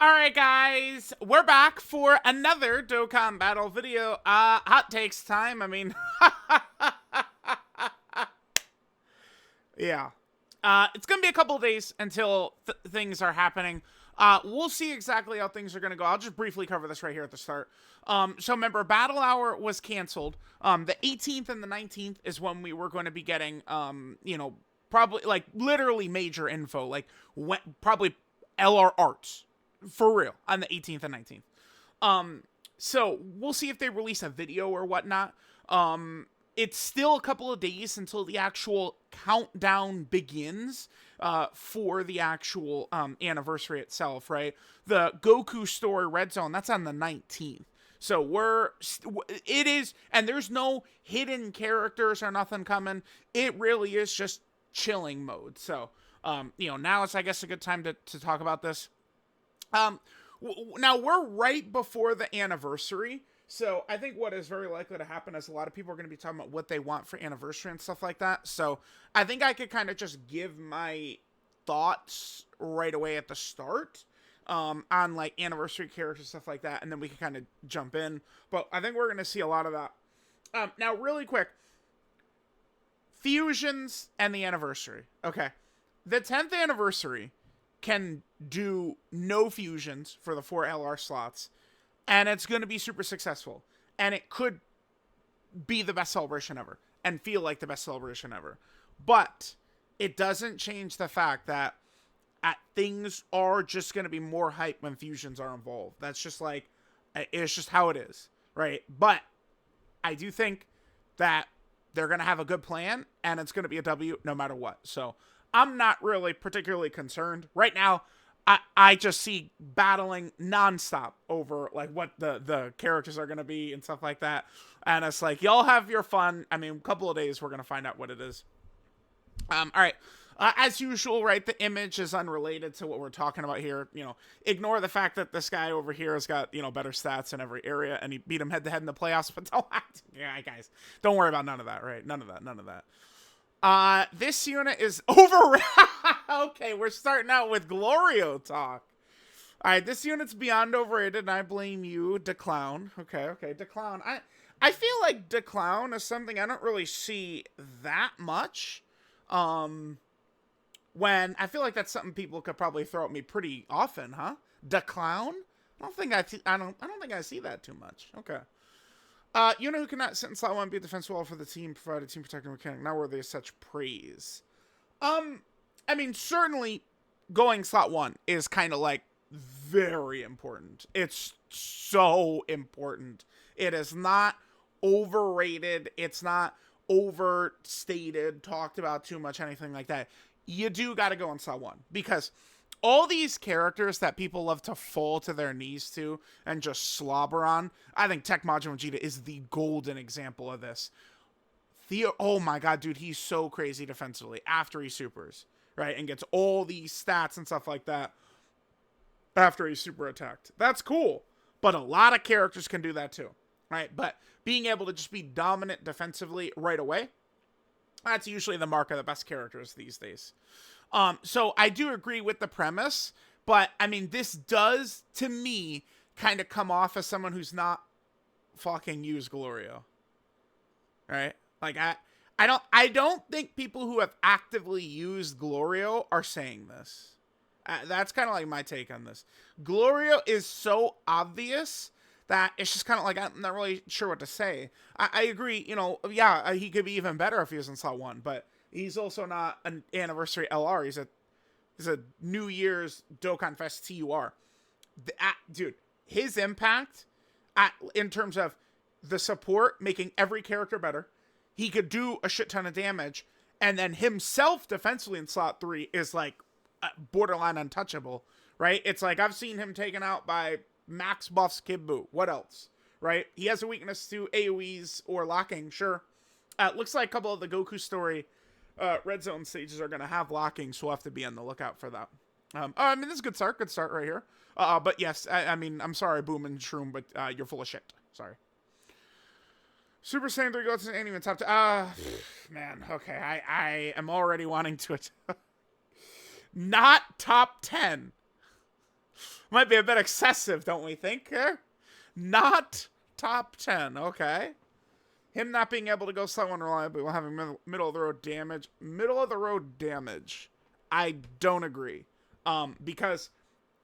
Alright guys, we're back for another Dokkan battle video. Hot takes time, yeah. It's gonna be a couple of days until things are happening. We'll see exactly how things are gonna go. I'll just briefly cover this right here at the start. So remember, Battle Hour was canceled. The 18th and the 19th is when we were going to be getting, probably, like, literally major info, like, probably LR arts for real on the 18th and 19th. So we'll see if they release a video or whatnot. It's still a couple of days until the actual countdown begins for the actual anniversary itself, right? The Goku story Red Zone, that's on the 19th. So it is, and there's no hidden characters or nothing coming. It really is just chilling mode. So, now it's, I guess, a good time to talk about this. Now we're right before the anniversary, so I think what is very likely to happen is a lot of people are going to be talking about what they want for anniversary and stuff like that. So I think I could kind of just give my thoughts right away at the start on like anniversary characters, stuff like that, and then we can kind of jump in. But I think we're going to see a lot of that. Now, really quick, fusions and the anniversary. Okay, the 10th anniversary can do no fusions for the 4 LR slots, and it's going to be super successful. And it could be the best celebration ever and feel like the best celebration ever. But it doesn't change the fact that things are just going to be more hype when fusions are involved. That's just like, it's just how it is, right? But I do think that they're going to have a good plan, and it's going to be a W no matter what. So I'm not really particularly concerned. Right now, I just see battling nonstop over like what the characters are going to be and stuff like that. And it's like, y'all have your fun. I mean, a couple of days, we're going to find out what it is. All right. As usual, right, the image is unrelated to what we're talking about here. Ignore the fact that this guy over here has got, better stats in every area, and he beat him head-to-head in the playoffs, but yeah, guys, don't worry about none of that, right? None of that. This unit is over. Okay, we're starting out with Glorio talk. All right, this unit's beyond overrated, and I blame you, DeClown. Okay, DeClown. I feel like DeClown is something I don't really see that much. When I feel like that's something people could probably throw at me pretty often, huh? DeClown? I don't think I see that too much. Okay. Unit who cannot sit in slot 1, be a defense wall for the team, provide a team protecting mechanic, not worthy of such praise. Certainly going slot 1 is kind of like very important. It's so important. It is not overrated. It's not overstated, talked about too much, anything like that. You do got to go in slot 1 because all these characters that people love to fall to their knees to and just slobber on, I think TEQ EZA Gogeta is the golden example of this. Oh my god, dude, he's so crazy defensively after he supers, right? And gets all these stats and stuff like that after he's super attacked. That's cool. But a lot of characters can do that too, right? But being able to just be dominant defensively right away, that's usually the mark of the best characters these days. So I do agree with the premise, but I mean, this does, to me, kind of come off as someone who's not fucking used Glorio. Right? Like, I don't think people who have actively used Glorio are saying this. That's kind of like my take on this. Glorio is so obvious that it's just kind of like, I'm not really sure what to say. I agree, he could be even better if he was in slot 1, but he's also not an anniversary LR. He's a New Year's Dokkan Fest TUR. Dude, his impact in terms of the support, making every character better, he could do a shit ton of damage, and then himself defensively in slot 3 is like borderline untouchable, right? It's like I've seen him taken out by Max buffs Kibbu. What else? Right? He has a weakness to AoEs or locking, sure. Looks like a couple of the Goku story Red Zone stages are going to have locking, so we'll have to be on the lookout for that. This is a good start right here. But yes, I'm sorry, Boom and Shroom, but you're full of shit. Sorry. Super Saiyan 3 Gotenks ain't even top 10. Man, okay, I am already wanting to not top 10. Might be a bit excessive, don't we think? Here? Not top 10. Okay. Him not being able to go slot 1 reliably while having middle of the road damage. Middle of the road damage. I don't agree. Because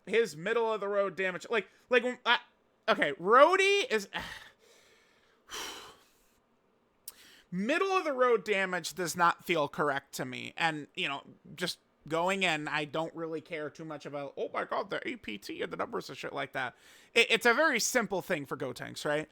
his middle of the road damage, okay, Rhodey is middle of the road damage does not feel correct to me. And, you know, just going in, I don't really care too much about, oh my god, the APT and the numbers and shit like that. It's a very simple thing for Gotenks, right?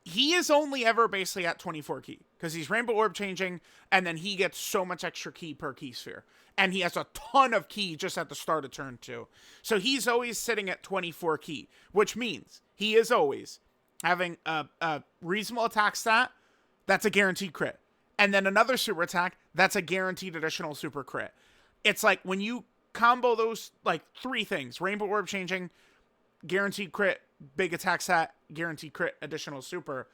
He is only ever basically at 24 ki because he's rainbow orb changing, and then he gets so much extra ki per ki sphere. And he has a ton of ki just at the start of turn 2. So he's always sitting at 24 ki, which means he is always having a reasonable attack stat. That's a guaranteed crit. And then another super attack, that's a guaranteed additional super crit. It's like when you combo those, like, 3 things, rainbow orb changing, guaranteed crit, big attack stat, guaranteed crit, additional super,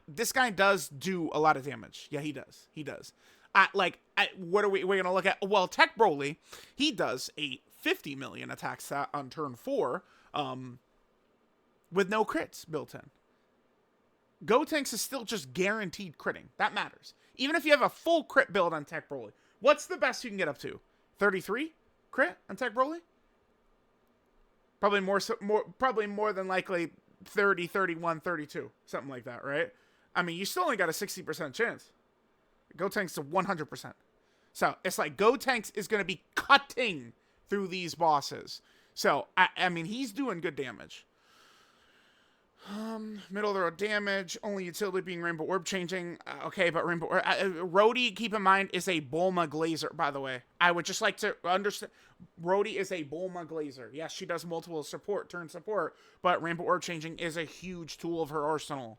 this guy does do a lot of damage. Yeah, he does. He does. What are we're going to look at? Well, TEQ Broly, he does a 50 million attack stat on turn 4, with no crits built in. Gotenks is still just guaranteed critting. That matters. Even if you have a full crit build on TEQ Broly. What's the best you can get up to? 33 crit on TEQ Broly? Probably more than likely 30, 31, 32. Something like that, right? I mean, you still only got a 60% chance. Gotenks is 100%. So, it's like Gotenks is going to be cutting through these bosses. So, I mean, he's doing good damage. Middle of the road damage, only utility being rainbow orb changing. Okay, but rainbow orb, Rhodey, keep in mind, is a Bulma Glazer, by the way. I would just like to understand, Rhodey is a Bulma Glazer. Yes, she does multiple turn support, but rainbow orb changing is a huge tool of her arsenal.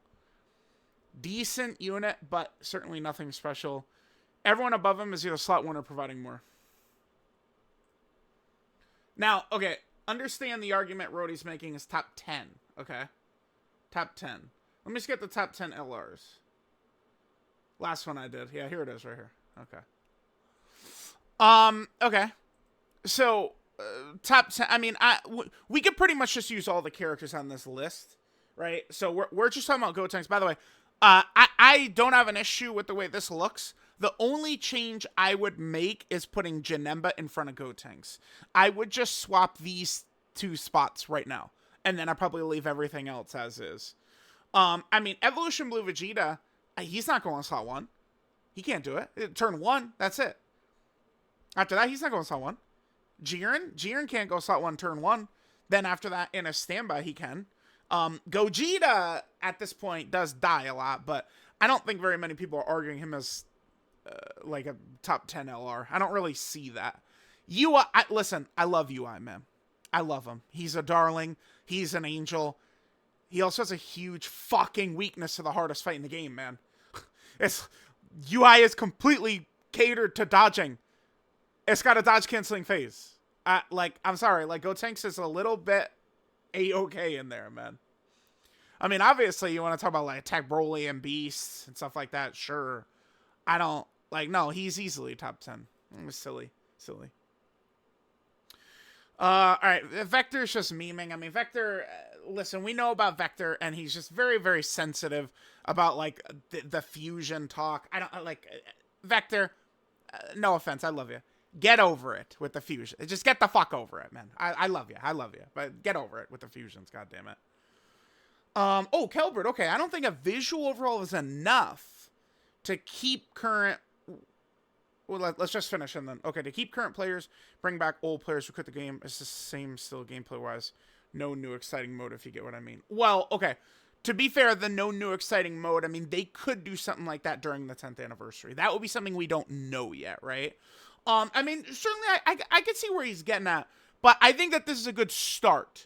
Decent unit, but certainly nothing special. Everyone above him is either slot 1 or providing more. Now, okay, understand the argument Rhodey's making is top 10, okay? Top 10. Let me just get the top 10 LRs. Last one I did. Yeah, here it is right here. Okay. Okay. So, top 10. I mean, we could pretty much just use all the characters on this list, right? So, we're just talking about Gotenks. By the way, I don't have an issue with the way this looks. The only change I would make is putting Janemba in front of Gotenks. I would just swap these 2 spots right now. And then I'll probably leave everything else as is. I mean, Evolution Blue Vegeta, he's not going slot 1. He can't do it. Turn 1, that's it. After that, he's not going slot 1. Jiren can't go slot 1 turn 1. Then after that, in a standby, he can. Gogeta, at this point, does die a lot, but I don't think very many people are arguing him as, like, a top 10 LR. I don't really see that. UI, listen, I love UI, man. I love him. He's a darling. He's an angel. He also has a huge fucking weakness to the hardest fight in the game, man. UI is completely catered to dodging. It's got a dodge canceling phase. I'm sorry, like, Gotenks is a little bit A-okay in there, man. I mean, obviously, you want to talk about, like, TEQ Broly and Beast and stuff like that, sure. I don't, like, no, he's easily top 10. Silly. Alright, Vector's just memeing. I mean, Vector, listen, we know about Vector, and he's just very, very sensitive about, like, the fusion talk. I don't, like, Vector, no offense, I love you. Get over it with the fusion. Just get the fuck over it, man. I love you, but get over it with the fusions, goddammit. Oh, Kelbert, okay, I don't think a visual overhaul is enough to keep current... Well, let's just finish and then... Okay, to keep current players, bring back old players who quit the game. It's the same still gameplay-wise. No new exciting mode, if you get what I mean. Well, okay. To be fair, the no new exciting mode, I mean, they could do something like that during the 10th anniversary. That would be something we don't know yet, right? I mean, certainly I could see where he's getting at. But I think that this is a good start.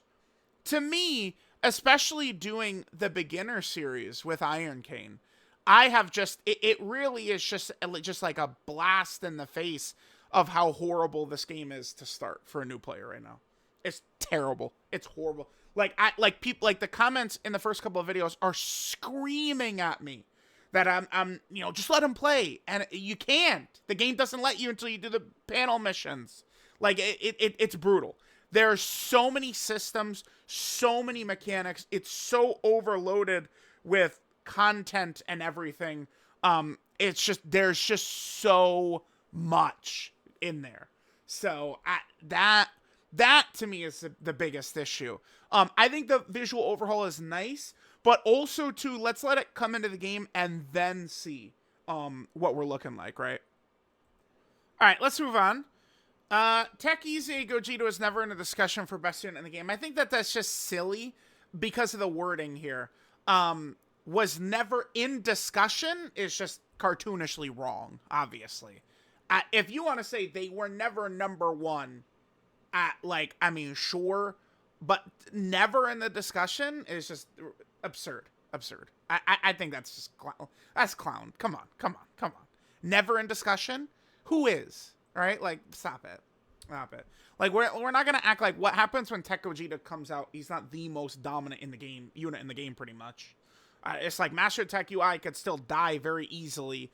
To me, especially doing the beginner series with Iron Cane, I have just, it really is just like a blast in the face of how horrible this game is to start for a new player right now. It's terrible. It's horrible. Like people, like the comments in the first couple of videos are screaming at me that I'm, you know, just let him play. And you can't. The game doesn't let you until you do the panel missions. Like, it's brutal. There's so many systems, so many mechanics. It's so overloaded with content and everything. It's just, there's just so much in there. So that to me is the biggest issue. I think the visual overhaul is nice, but also too, let's let it come into the game and then see what we're looking like, right? All right, let's move on. TEQ EZA Gogeta was never in a discussion for best unit in the game. I think that that's just silly because of the wording here. Was never in discussion is just cartoonishly wrong, obviously. If you want to say they were never number one, like, I mean, sure, but never in the discussion is just absurd. Absurd. I think that's just that's clown. Come on. Never in discussion? Who is? Right? Like, stop it. Like, we're not gonna act like what happens when TEQ Gogeta comes out. He's not the most dominant in the game unit in the game, pretty much. It's like Master TEQ UI could still die very easily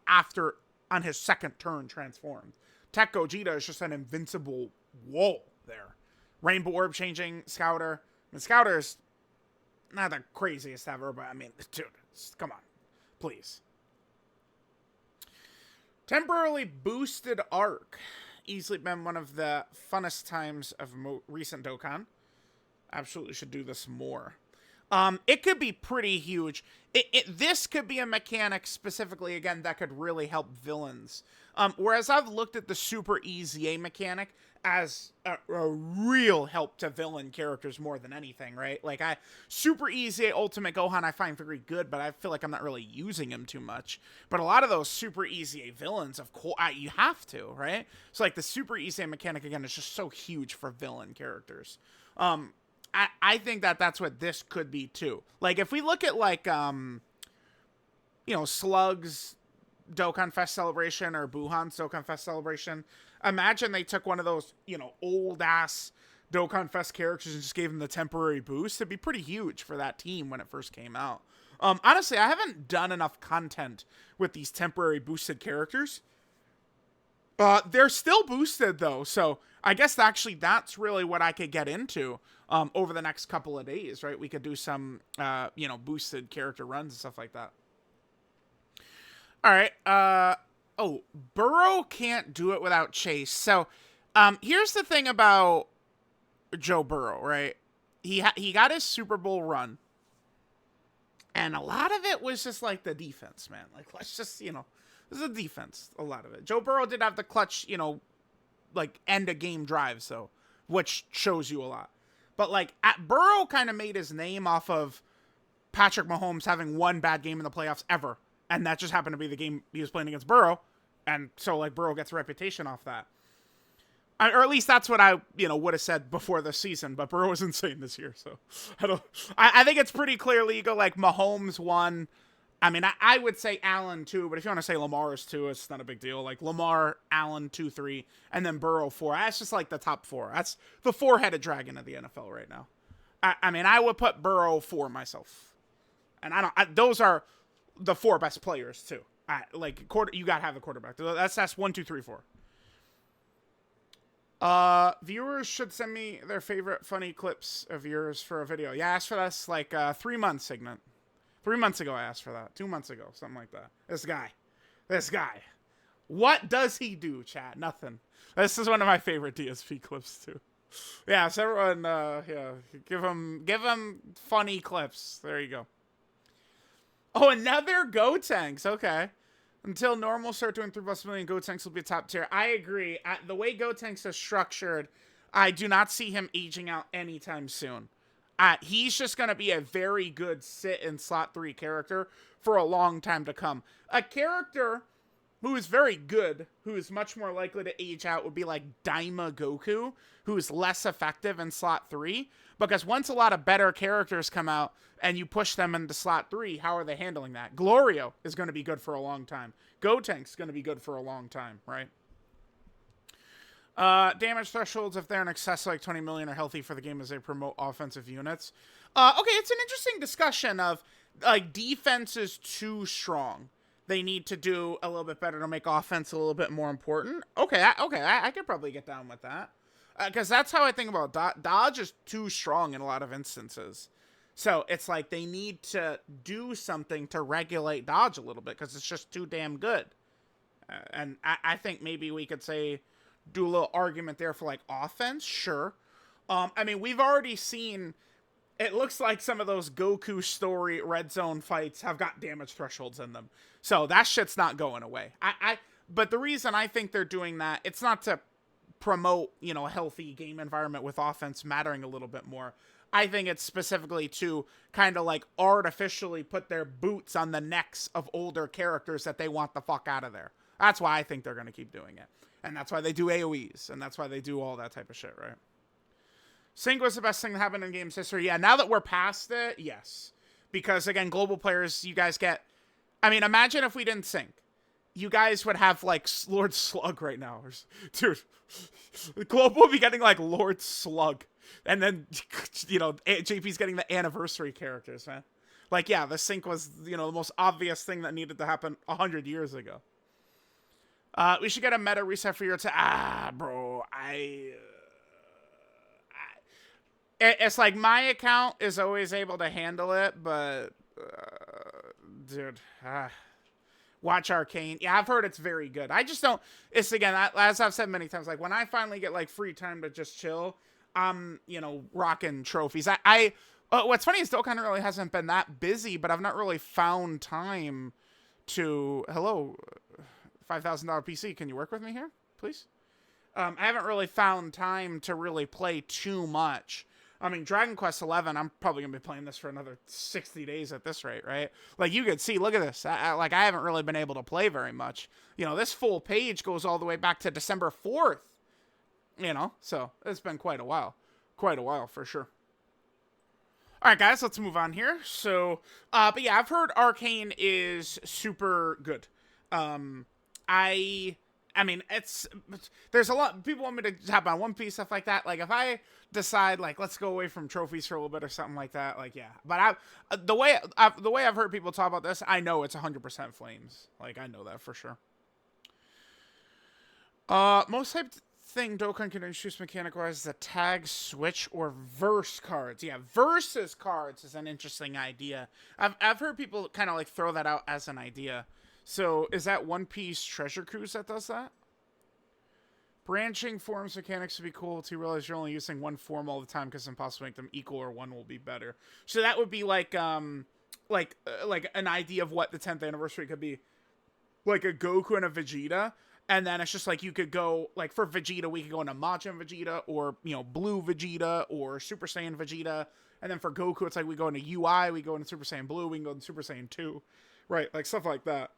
after on his second turn transformed. TEQ Gogeta is just an invincible wall there. Rainbow Orb changing Scouter. I mean, Scouter's not the craziest ever, but I mean, dude, come on, please. Temporarily boosted arc. Easily been one of the funnest times of recent Dokkan. Absolutely should do this more. It could be pretty huge. This could be a mechanic specifically, again, that could really help villains. Whereas I've looked at the Super EZA mechanic as a real help to villain characters more than anything, right? Like, Super EZA Ultimate Gohan I find very good, but I feel like I'm not really using him too much. But a lot of those Super EZA villains, of course, you have to, right? So, like, the Super EZA mechanic, again, is just so huge for villain characters. I think that that's what this could be too. Like, if we look at, like, you know, Slug's Dokkan Fest Celebration or Buhan's Dokkan Fest Celebration, imagine they took one of those, you know, old-ass Dokkan Fest characters and just gave them the temporary boost. It'd be pretty huge for that team when it first came out. Honestly, I haven't done enough content with these temporary boosted characters. They're still boosted, though, so I guess actually that's really what I could get into over the next couple of days, right? We could do some, you know, boosted character runs and stuff like that. All right. Oh, Burrow can't do it without Chase. So here's the thing about Joe Burrow, right? He got his Super Bowl run, and a lot of it was just like the defense, man. Like, let's just, you know, this is a defense, a lot of it. Joe Burrow did have the clutch, you know, like, end a game drive, so, which shows you a lot. But, like, Burrow kind of made his name off of Patrick Mahomes having one bad game in the playoffs ever, and that just happened to be the game he was playing against Burrow, and so, like, Burrow gets a reputation off that. Or at least that's what I, you know, would have said before the season, but Burrow was insane this year, so I think it's pretty clearly you go, like, Mahomes won. I mean, I would say Allen 2, but if you want to say Lamar is 2, it's not a big deal. Like, Lamar, Allen 2, 3, and then Burrow 4. That's just like the top 4. That's the 4-headed dragon of the NFL right now. I mean, I would put Burrow 4 myself. And those are the 4 best players, too. You got to have the quarterback. That's 1, 2, 3, 4. Viewers should send me their favorite funny clips of yours for a video. Yeah, I asked for this like 3 months, Signet. 3 months ago I asked for that. 2 months ago, something like that. This guy. What does he do, chat? Nothing. This is one of my favorite DSP clips, too. Yeah, so everyone, yeah, give him funny clips. There you go. Oh, another Gotenks. Okay. Until normal start doing 3+ million, Gotenks will be top tier. I agree. The way Gotenks is structured, I do not see him aging out anytime soon. He's just going to be a very good sit in slot 3 character for a long time to come. A character who is very good, who is much more likely to age out, would be like Daima Goku, who is less effective in slot 3. Because once a lot of better characters come out and you push them into slot 3, how are they handling that? Glorio is going to be good for a long time. Gotenks is going to be good for a long time, right? Damage thresholds, if they're in excess of like 20 million, are healthy for the game as they promote offensive units. Okay, it's an interesting discussion of, like, defense is too strong. They need to do a little bit better to make offense a little bit more important. Okay, I could probably get down with that. Because that's how I think about Dodge is too strong in a lot of instances. So it's like they need to do something to regulate Dodge a little bit because it's just too damn good. And I think maybe we could say, do a little argument there for like offense. Sure. I mean, we've already seen, it looks like some of those Goku story red zone fights have got damage thresholds in them. So that shit's not going away. But the reason I think they're doing that, it's not to promote, you know, a healthy game environment with offense mattering a little bit more. I think it's specifically to kind of like artificially put their boots on the necks of older characters that they want the fuck out of there. That's why I think they're going to keep doing it. And that's why they do AoEs. And that's why they do all that type of shit, right? Sync was the best thing that happened in games history. Yeah, now that we're past it, yes. Because, again, global players, you guys get... I mean, imagine if we didn't sync. You guys would have, like, Lord Slug right now. Dude, global would be getting, like, Lord Slug. And then, you know, JP's getting the anniversary characters, man. Like, yeah, the sync was, you know, the most obvious thing that needed to happen 100 years ago. We should get a meta reset for your bro, it's like my account is always able to handle it, but dude, watch Arcane. Yeah, I've heard it's very good. I just don't. It's again, as I've said many times, like when I finally get like free time to just chill, I'm, you know, rocking trophies. What's funny is Dokkan really hasn't been that busy, but I've not really found time to. Hello, $5,000 PC. Can you work with me here, please? I haven't really found time to really play too much. I mean, Dragon Quest 11, I'm probably going to be playing this for another 60 days at this rate, right? Like, you could see, look at this. I haven't really been able to play very much. You know, this full page goes all the way back to December 4th. You know, so it's been quite a while. Quite a while, for sure. All right, guys, let's move on here. So, but yeah, I've heard Arcane is super good. I mean, there's a lot, people want me to tap on One Piece, stuff like that. Like, if I decide, like, let's go away from trophies for a little bit or something like that, like, yeah. But the way I've heard people talk about this, I know it's 100% flames. Like, I know that for sure. Most hyped thing Dokkan can introduce mechanic-wise is the tag, switch, or verse cards. Yeah, versus cards is an interesting idea. I've heard people kind of, like, throw that out as an idea. So, is that One Piece Treasure Cruise that does that? Branching forms mechanics would be cool to realize you're only using one form all the time because it's impossible to make them equal or one will be better. So that would be like an idea of what the 10th anniversary could be. Like a Goku and a Vegeta. And then it's just like you could go, like for Vegeta, we could go into Machin Vegeta or, you know, Blue Vegeta or Super Saiyan Vegeta. And then for Goku, it's like we go into UI, we go into Super Saiyan Blue, we can go into Super Saiyan 2. Right, like stuff like that.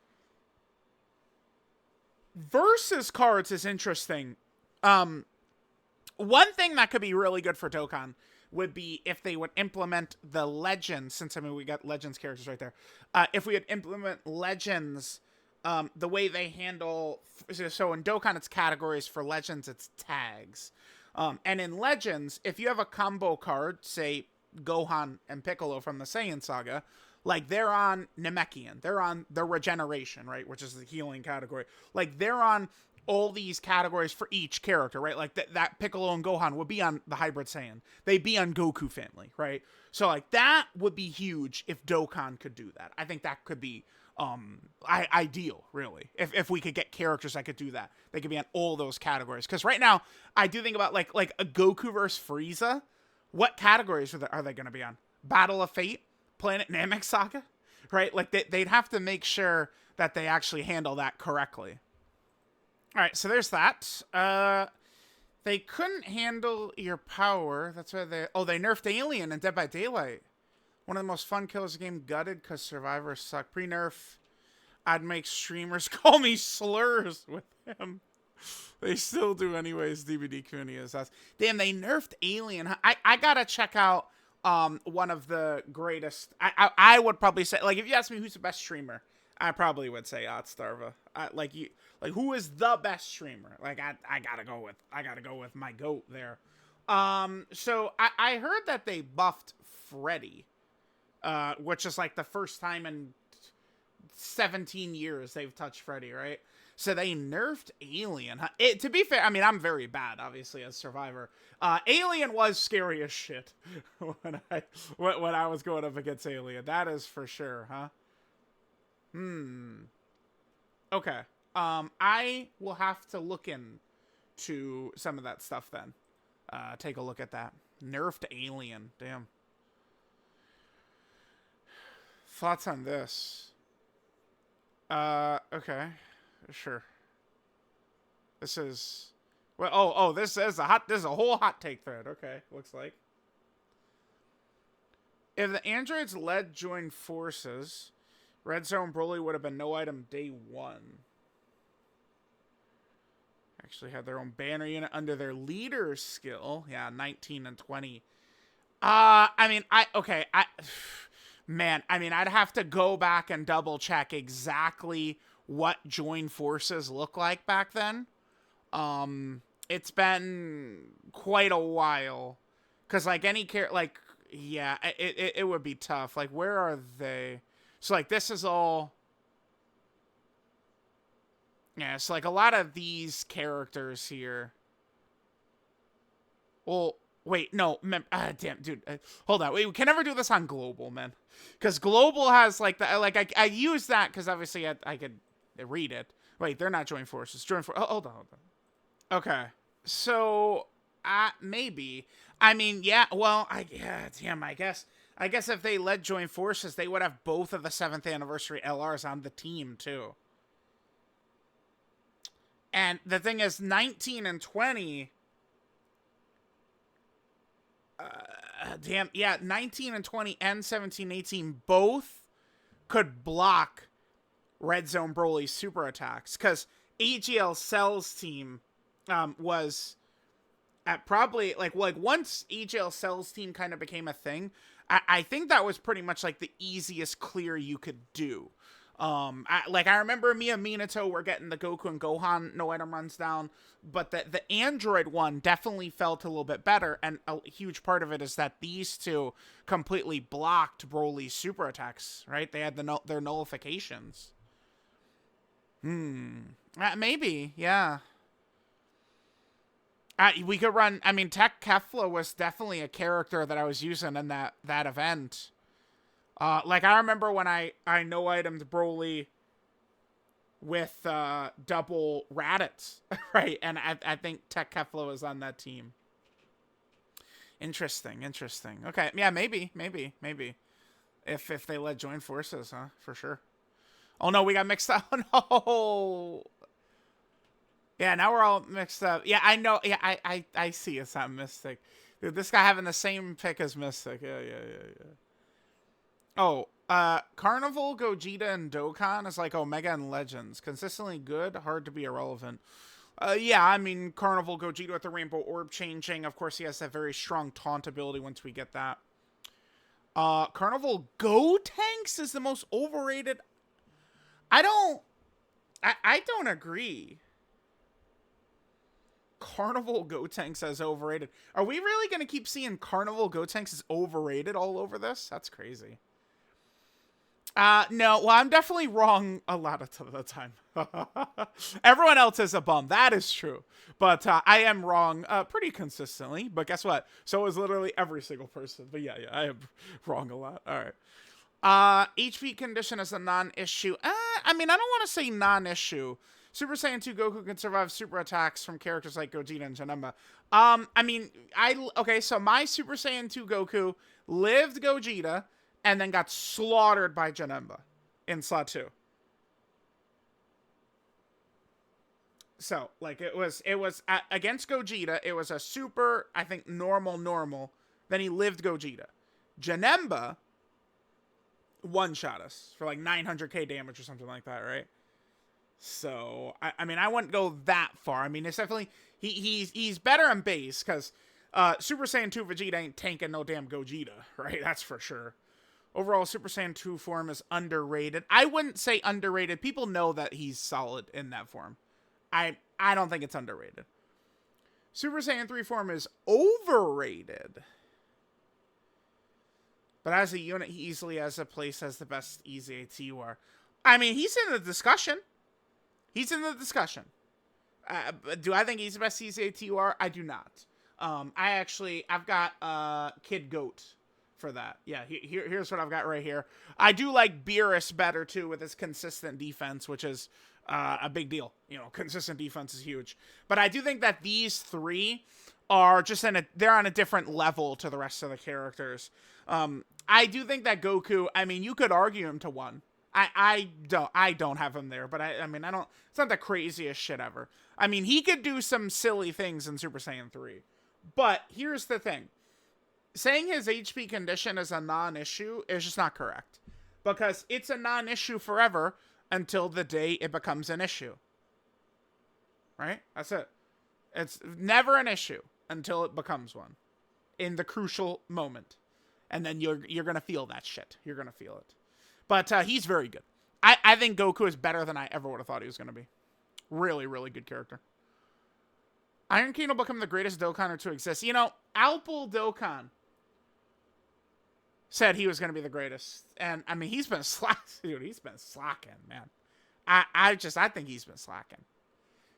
Versus cards is interesting. One thing that could be really good for Dokkan would be if they would implement the legends, since, I mean, we got legends characters right there. If we would implement legends, the way they handle, so in Dokkan it's categories, for legends it's tags. And in legends, if you have a combo card, say Gohan and Piccolo from the Saiyan Saga, like, they're on Namekian. They're on the regeneration, right? Which is the healing category. Like, they're on all these categories for each character, right? Like, that Piccolo and Gohan would be on the Hybrid Saiyan. They'd be on Goku family, right? So, like, that would be huge if Dokkan could do that. I think that could be ideal, really. If we could get characters that could do that. They could be on all those categories. Because right now, I do think about, like a Goku versus Frieza. What categories are they going to be on? Battle of Fate? Planet Namek Saga, right? Like, they'd have to make sure that they actually handle that correctly. All right, so there's that. They couldn't handle your power. That's why they nerfed Alien and Dead by Daylight. One of the most fun kills of the game, gutted because survivors suck. Pre-nerf, I'd make streamers call me slurs with him. They still do anyways, DVD community is us. Damn, they nerfed Alien. I gotta check out one of the greatest. I would probably say, like, if you ask me who's the best streamer, I probably would say Otstarva. Like, who is the best streamer? Like, I gotta go with my goat there. So I heard that they buffed Freddy, which is like the first time in 17 years they've touched Freddy, right? So they nerfed Alien. To be fair, I mean, I'm very bad, obviously, as Survivor. Alien was scary as shit when I was going up against Alien. That is for sure, huh? Okay. I will have to look into some of that stuff then. Take a look at that. Nerfed Alien. Damn. Thoughts on this? Okay. Sure. This is... Well, this is a whole hot take thread. Okay, looks like. If the androids led joined forces, Red Zone Broly would have been no item day one. Actually had their own banner unit under their leader skill. Yeah, 19 and 20. I mean, man, I mean, I'd have to go back and double check exactly what join forces look like back then. It's been quite a while. Cause like any like, yeah, it would be tough. Like, where are they? So like, this is all. Yeah, it's like a lot of these characters here. Well, wait, no, damn, dude, hold on. Wait, we can never do this on global, man, because global has like the I use that because obviously I could read it. Wait, they're not join forces. Join for. Oh, hold on. Okay, so maybe. I mean, yeah. Well, damn. I guess if they led join forces, they would have both of the 7th anniversary LRs on the team too. And the thing is, 19 and 20. Damn, yeah, 19 and 20 and 17, 18 both could block Red Zone Broly's super attacks. Because AGL Cell's team was at probably, like once AGL Cell's team kind of became a thing, I think that was pretty much like the easiest clear you could do. I remember me and Minato were getting the Goku and Gohan no item runs down, but the Android one definitely felt a little bit better, and a huge part of it is that these two completely blocked Broly's super attacks, right? They had their nullifications. Maybe, yeah. We could run, I mean, TEQ Kefla was definitely a character that I was using in that event. Like, I remember when I no-itemed Broly with double Raditz, right? And I think TEQ Kefla was on that team. Interesting. Okay, yeah, maybe. If they led join forces, huh? For sure. Oh, no, we got mixed up. No! Yeah, now we're all mixed up. Yeah, I know. Yeah, I see it's not Mystic. Dude, this guy having the same pick as Mystic. Yeah. Oh, Carnival, Gogeta, and Dokkan is like Omega and Legends. Consistently good, hard to be irrelevant. Yeah, I mean, Carnival, Gogeta with the Rainbow Orb changing. Of course, he has that very strong taunt ability once we get that. Carnival Gotenks is the most overrated. I don't agree. Carnival Gotenks as overrated. Are we really going to keep seeing Carnival Gotenks as overrated all over this? That's crazy. No, well, I'm definitely wrong a lot of the time. Everyone else is a bum. That is true. But I am wrong pretty consistently. But guess what? So is literally every single person. But yeah, I am wrong a lot. All right. HP condition is a non-issue. I mean, I don't want to say non-issue. Super Saiyan 2 Goku can survive super attacks from characters like Gogeta and Janemba. I mean, okay, so my Super Saiyan 2 Goku lived Gogeta and then got slaughtered by Janemba in slot 2. So, like, it was against Gogeta, it was a super, I think, normal. Then he lived Gogeta. Janemba one-shot us for like 900k damage or something like that, right? So, I mean, I wouldn't go that far. I mean, it's definitely, he's better in base, because Super Saiyan 2 Vegeta ain't tanking no damn Gogeta, right? That's for sure. Overall, Super Saiyan 2 form is underrated. I wouldn't say underrated. People know that he's solid in that form. I don't think it's underrated. Super Saiyan 3 form is overrated. But as a unit, he easily has a place as the best EZA TUR. I mean, he's in the discussion. He's in the discussion. Do I think he's the best CZATUR? I do not. I've got Kid Goat for that. Yeah, here's what I've got right here. I do like Beerus better too with his consistent defense, which is a big deal. You know, consistent defense is huge. But I do think that these three are just they're on a different level to the rest of the characters. I do think that Goku, I mean, you could argue him to 1. I don't have him there, but I mean, it's not the craziest shit ever. I mean, he could do some silly things in Super Saiyan 3. But here's the thing. Saying his HP condition is a non-issue is just not correct. Because it's a non-issue forever until the day it becomes an issue. Right? That's it. It's never an issue until it becomes one. In the crucial moment. And then you're going to feel that shit. You're going to feel it. But he's very good. I think Goku is better than I ever would have thought he was going to be. Really, really good character. Iron King will become the greatest Dokkaner to exist. You know, Alpal Dokkan said he was going to be the greatest. And, I mean, he's been slacking. Dude, he's been slacking, man. I think he's been slacking.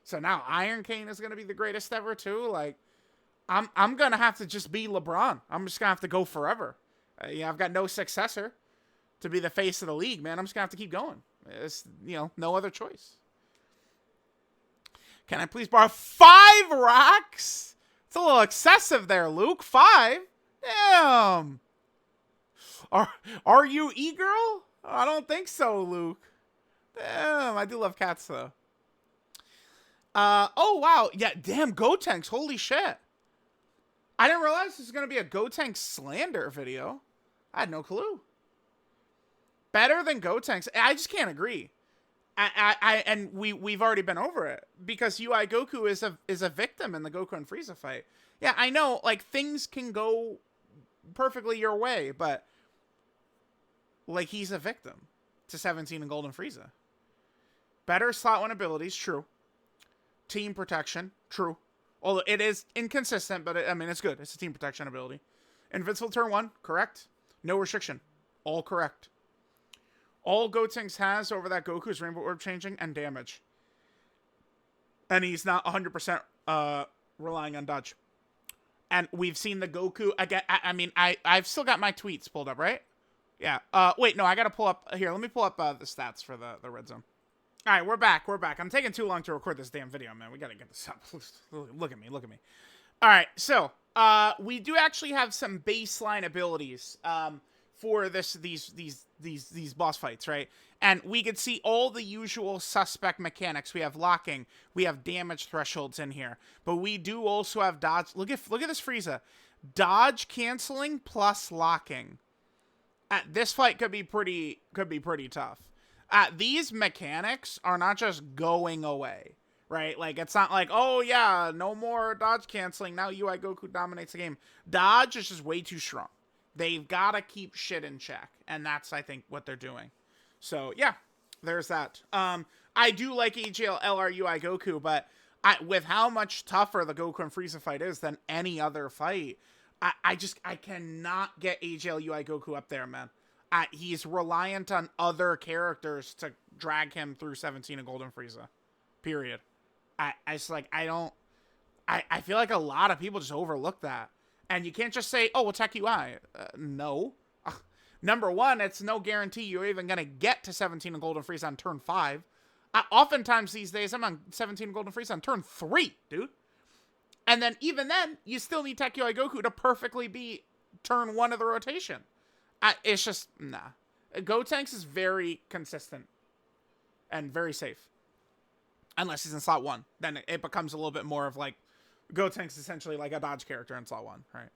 So now Iron King is going to be the greatest ever, too. Like, I'm going to have to just be LeBron. I'm just going to have to go forever. Yeah, I've got no successor to be the face of the league, man. I'm just going to have to keep going. It's, you know, no other choice. Can I please borrow 5 racks? It's a little excessive there, Luke. 5? Damn. Are you e-girl? I don't think so, Luke. Damn, I do love cats, though. Oh, wow. Yeah, damn, Gotenks. Holy shit. I didn't realize this was going to be a Gotenks slander video. I had no clue. Better than Gotenks. I just can't agree. And we've already been over it because UI Goku is a victim in the Goku and Frieza fight. Yeah, I know, like, things can go perfectly your way, but like, he's a victim to 17 and Golden Frieza. Better slot 1 abilities, true. Team protection, true. Although it is inconsistent, but I mean, it's good. It's a team protection ability. Invincible turn 1, correct. No restriction, all correct. All Gotenks has over that Goku is Rainbow Orb changing and damage. And he's not 100% relying on dodge. And we've seen the Goku, again, I mean, I've still got my tweets pulled up, right? Yeah. Wait, no, I gotta pull up, here, let me pull up the stats for the red zone. Alright, we're back. I'm taking too long to record this damn video, man. We gotta get this up. Look at me. Alright, so, we do actually have some baseline abilities, for these boss fights, right? And we could see all the usual suspect mechanics. We have locking, we have damage thresholds in here, but we do also have dodge. Look at this Frieza, dodge canceling plus locking. This fight could be pretty tough. These mechanics are not just going away, right? Like, it's not like, oh yeah, no more dodge canceling, now UI Goku dominates the game. Dodge is just way too strong. They've got to keep shit in check, and that's, I think, what they're doing. So, yeah, there's that. I do like AGL LRUI Goku, but with how much tougher the Goku and Frieza fight is than any other fight, I cannot get AGL UI Goku up there, man. He's reliant on other characters to drag him through 17 and Golden Frieza. Period. I feel like a lot of people just overlook that. And you can't just say, oh, well, TEQ UI. No. Number one, it's no guarantee you're even going to get to 17 and Golden Frieza on turn 5. Oftentimes these days, I'm on 17 and Golden Frieza on turn 3, dude. And then, even then, you still need TEQ UI Goku to perfectly be turn 1 of the rotation. It's just, nah. Gotenks is very consistent. And very safe. Unless he's in slot 1. Then it becomes a little bit more of like, Gotenks essentially like a dodge character in slot 1, right?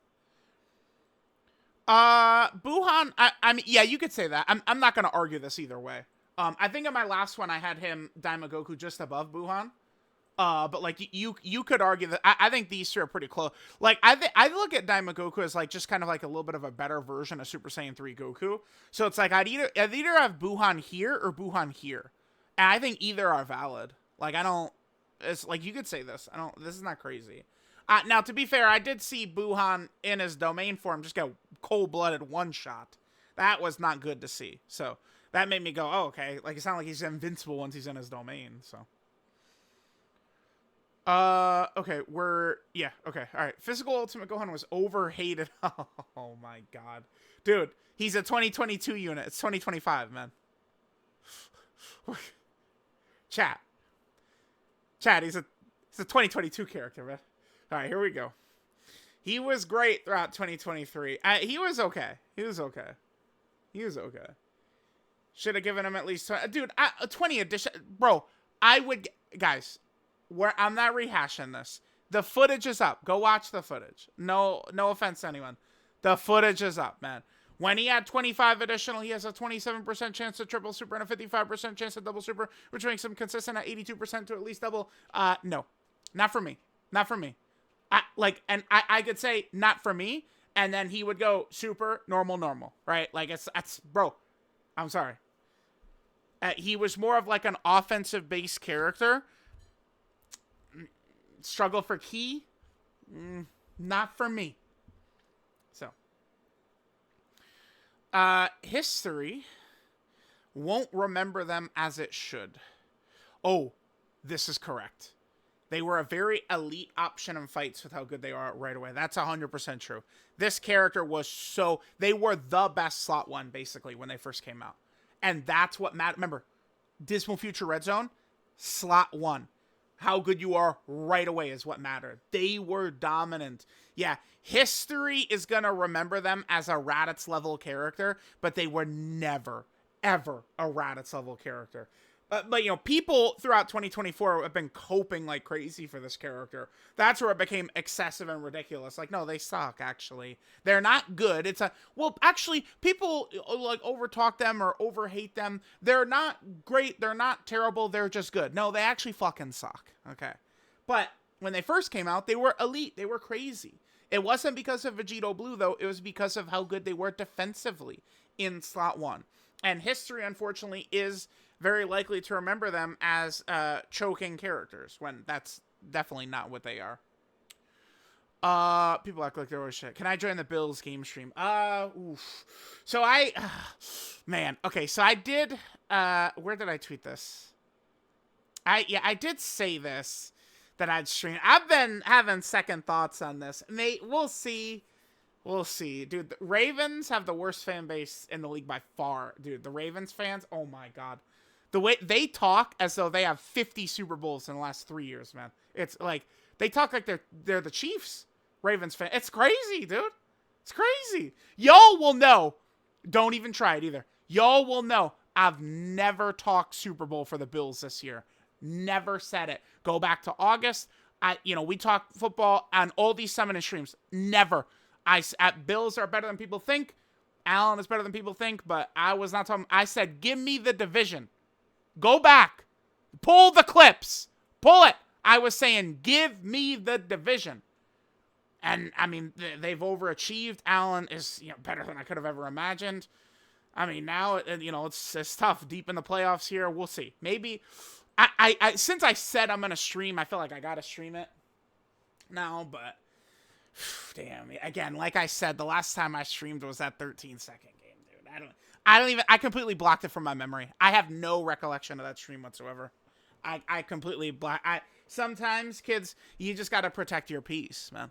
Buhan, I mean, yeah, you could say that. I'm not gonna argue this either way. I think in my last one I had him Daima Goku just above Buhan. But like you could argue that I think these two are pretty close. Like I look at Daima Goku as like just kind of like a little bit of a better version of Super Saiyan 3 Goku. So it's like I'd either have Buhan here or Buhan here, and I think either are valid. Like it's like you could say this. This is not crazy. Now, to be fair, I did see Buhan in his domain form just get cold-blooded one-shot. That was not good to see. So that made me go, oh, okay. Like, it's not like he's invincible once he's in his domain. So, Okay, yeah, okay, alright. Physical Ultimate Gohan was overhated. Oh my god. Dude, he's a 2022 unit. It's 2025, man. Chat. Chat, he's a 2022 character, man. Alright, here we go. He was great throughout 2023. He was okay. He was okay. He was okay. Should have given him at least 20. Dude, 20 edition. Bro, I would... Guys, I'm not rehashing this. The footage is up. Go watch the footage. No offense to anyone. The footage is up, man. When he had 25 additional, he has a 27% chance to triple super and a 55% chance to double super, which makes him consistent at 82% to at least double. No. Not for me. Not for me. I could say not for me, and then he would go super, normal, right? Like, that's, bro, I'm sorry. He was more of like an offensive-based character. Struggle for key? Not for me. So. History won't remember them as it should. Oh, this is correct. They were a very elite option in fights with how good they are right away. That's 100% true. This character was so... They were the best slot one, basically, when they first came out. And that's what mattered. Remember, Dismal Future Red Zone, slot one. How good you are right away is what mattered. They were dominant. Yeah, history is going to remember them as a Raditz level character, but they were never, ever a Raditz level character. But, you know, people throughout 2024 have been coping like crazy for this character. That's where it became excessive and ridiculous. Like, no, they suck, actually. They're not good. Well, actually, people, like, overtalk them or overhate them. They're not great. They're not terrible. They're just good. No, they actually fucking suck. Okay. But when they first came out, they were elite. They were crazy. It wasn't because of Vegito Blue, though. It was because of how good they were defensively in slot one. And history, unfortunately, is very likely to remember them as choking characters, when that's definitely not what they are. People act like they're always shit. Can I join the Bills game stream? Oof. So man, okay, so I did, where did I tweet this? I did say this, that I'd stream. I've been having second thoughts on this. We'll see. We'll see. Dude, the Ravens have the worst fan base in the league by far. Dude, the Ravens fans, oh my god. The way they talk as though they have 50 Super Bowls in the last 3 years, man. It's like, they talk like they're the Chiefs. Ravens fan. It's crazy, dude. It's crazy. Y'all will know. Don't even try it either. Y'all will know. I've never talked Super Bowl for the Bills this year. Never said it. Go back to August. We talk football on all these summoning streams. Never. Bills are better than people think. Allen is better than people think, but I was not talking. I said, give me the division. Go back. Pull the clips. Pull it. I was saying, give me the division. And, I mean, they've overachieved. Allen is, better than I could have ever imagined. I mean, now, it's tough. Deep in the playoffs here. We'll see. Maybe. Since I said I'm going to stream, I feel like I got to stream it now, but damn. Again, like I said, the last time I streamed was that 13-second game, dude. I completely blocked it from my memory. I have no recollection of that stream whatsoever. I completely sometimes, kids, you just got to protect your peace, man.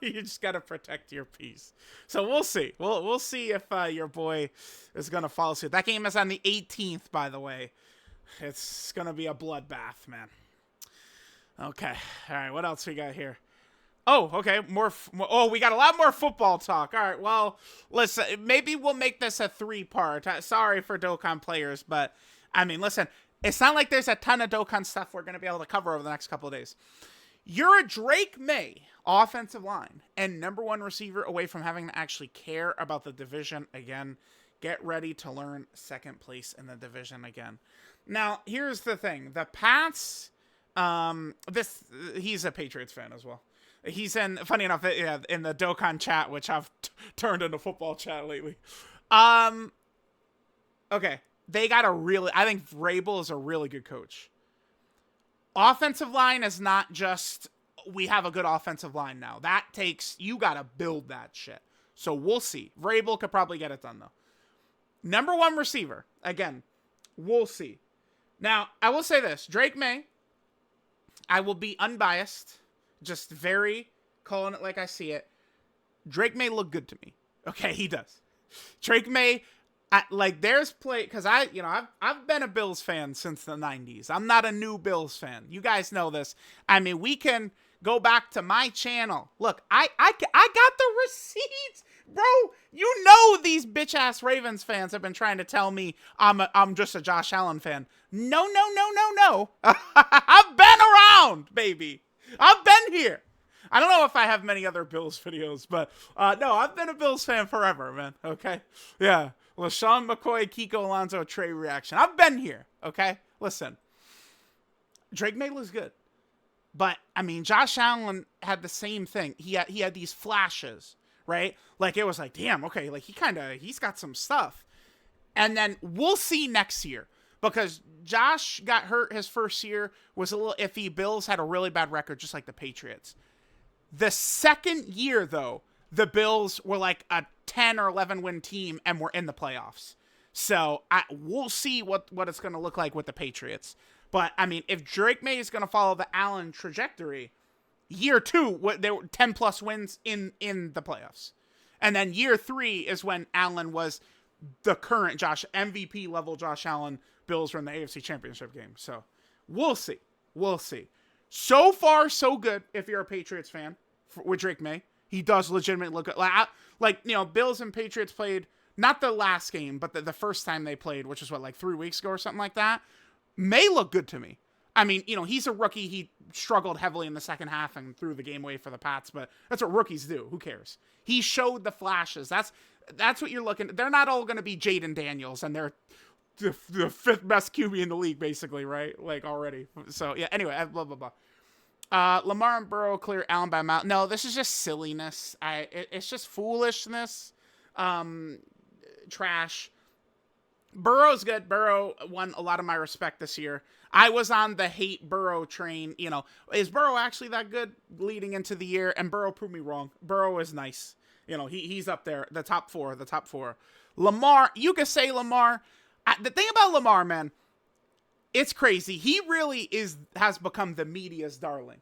You just got to protect your peace. So we'll see. We'll see if your boy is going to follow suit. That game is on the 18th, by the way. It's going to be a bloodbath, man. Okay. All right. What else we got here? Oh, okay. We got a lot more football talk. All right. Well, listen, maybe we'll make this a 3-part. Sorry for Dokkan players, but I mean, listen, it's not like there's a ton of Dokkan stuff we're going to be able to cover over the next couple of days. You're a Drake May offensive line and #1 receiver away from having to actually care about the division again. Get ready to learn second place in the division again. Now, here's the thing. The Pats, he's a Patriots fan as well. He's funny enough, in the Dokkan chat, which I've turned into football chat lately. Okay. I think Vrabel is a really good coach. Offensive line is not just, we have a good offensive line now. That takes, you got to build that shit. So we'll see. Vrabel could probably get it done, though. #1 receiver. Again, we'll see. Now, I will say this. Drake May, I will be unbiased, just very calling it like I see it. Drake May look good to me. Okay, he does. Drake May, there's play, because I've been a Bills fan since the 90s. I'm not a new Bills fan. You guys know this. I mean, we can go back to my channel. Look, I got the receipts, bro. You know these bitch ass Ravens fans have been trying to tell me I'm just a Josh Allen fan. No. I've been around, baby. I've been here. I don't know if I have many other Bills videos, but no, I've been a Bills fan forever, man. Okay? Yeah. LaShawn McCoy, Kiko Alonso, Trey reaction. I've been here. Okay? Listen. Drake May looks good. But, I mean, Josh Allen had the same thing. He had these flashes, right? Like, it was like, damn, okay, like, he's got some stuff. And then we'll see next year. Because Josh got hurt his first year, was a little iffy. Bills had a really bad record, just like the Patriots. The second year, though, the Bills were like a 10 or 11 win team and were in the playoffs. So we'll see what it's going to look like with the Patriots. But, I mean, if Drake May is going to follow the Allen trajectory, year 2, there were 10-plus wins in the playoffs. And then year 3 is when Allen was the current MVP-level Josh Allen. Bills were in the AFC Championship game. So, we'll see. We'll see. So far, so good if you're a Patriots fan with Drake May. He does legitimately look good. Bills and Patriots played, not the last game, but the first time they played, which is 3 weeks ago or something like that. May look good to me. I mean, he's a rookie. He struggled heavily in the second half and threw the game away for the Pats, but that's what rookies do. Who cares? He showed the flashes. That's what you're looking at. They're not all going to be Jaden Daniels, and they're the 5th best QB in the league, basically, right? Like, already. So, yeah, anyway, blah, blah, blah. Lamar and Burrow clear Allen by a mile. No, this is just silliness. It's just foolishness. Trash. Burrow's good. Burrow won a lot of my respect this year. I was on the hate Burrow train. Is Burrow actually that good leading into the year? And Burrow proved me wrong. Burrow is nice. He's up there. The top four. Lamar, you could say Lamar. The thing about Lamar, man, it's crazy. He really has become the media's darling.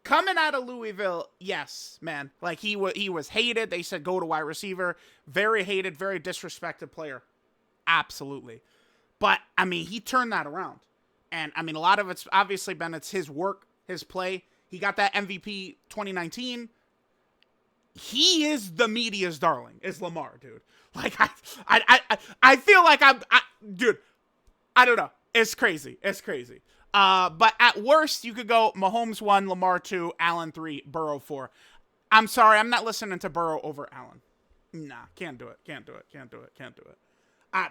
Coming out of Louisville, yes, man. Like, he was hated. They said go to wide receiver. Very hated, very disrespected player. Absolutely. But, I mean, he turned that around. And, I mean, a lot of it's obviously been his work, his play. He got that MVP 2019. He is the media's darling, is Lamar, dude. Like, I feel like dude, I don't know. It's crazy. But at worst, you could go Mahomes 1, Lamar 2, Allen 3, Burrow 4. I'm sorry, I'm not listening to Burrow over Allen. Nah, can't do it.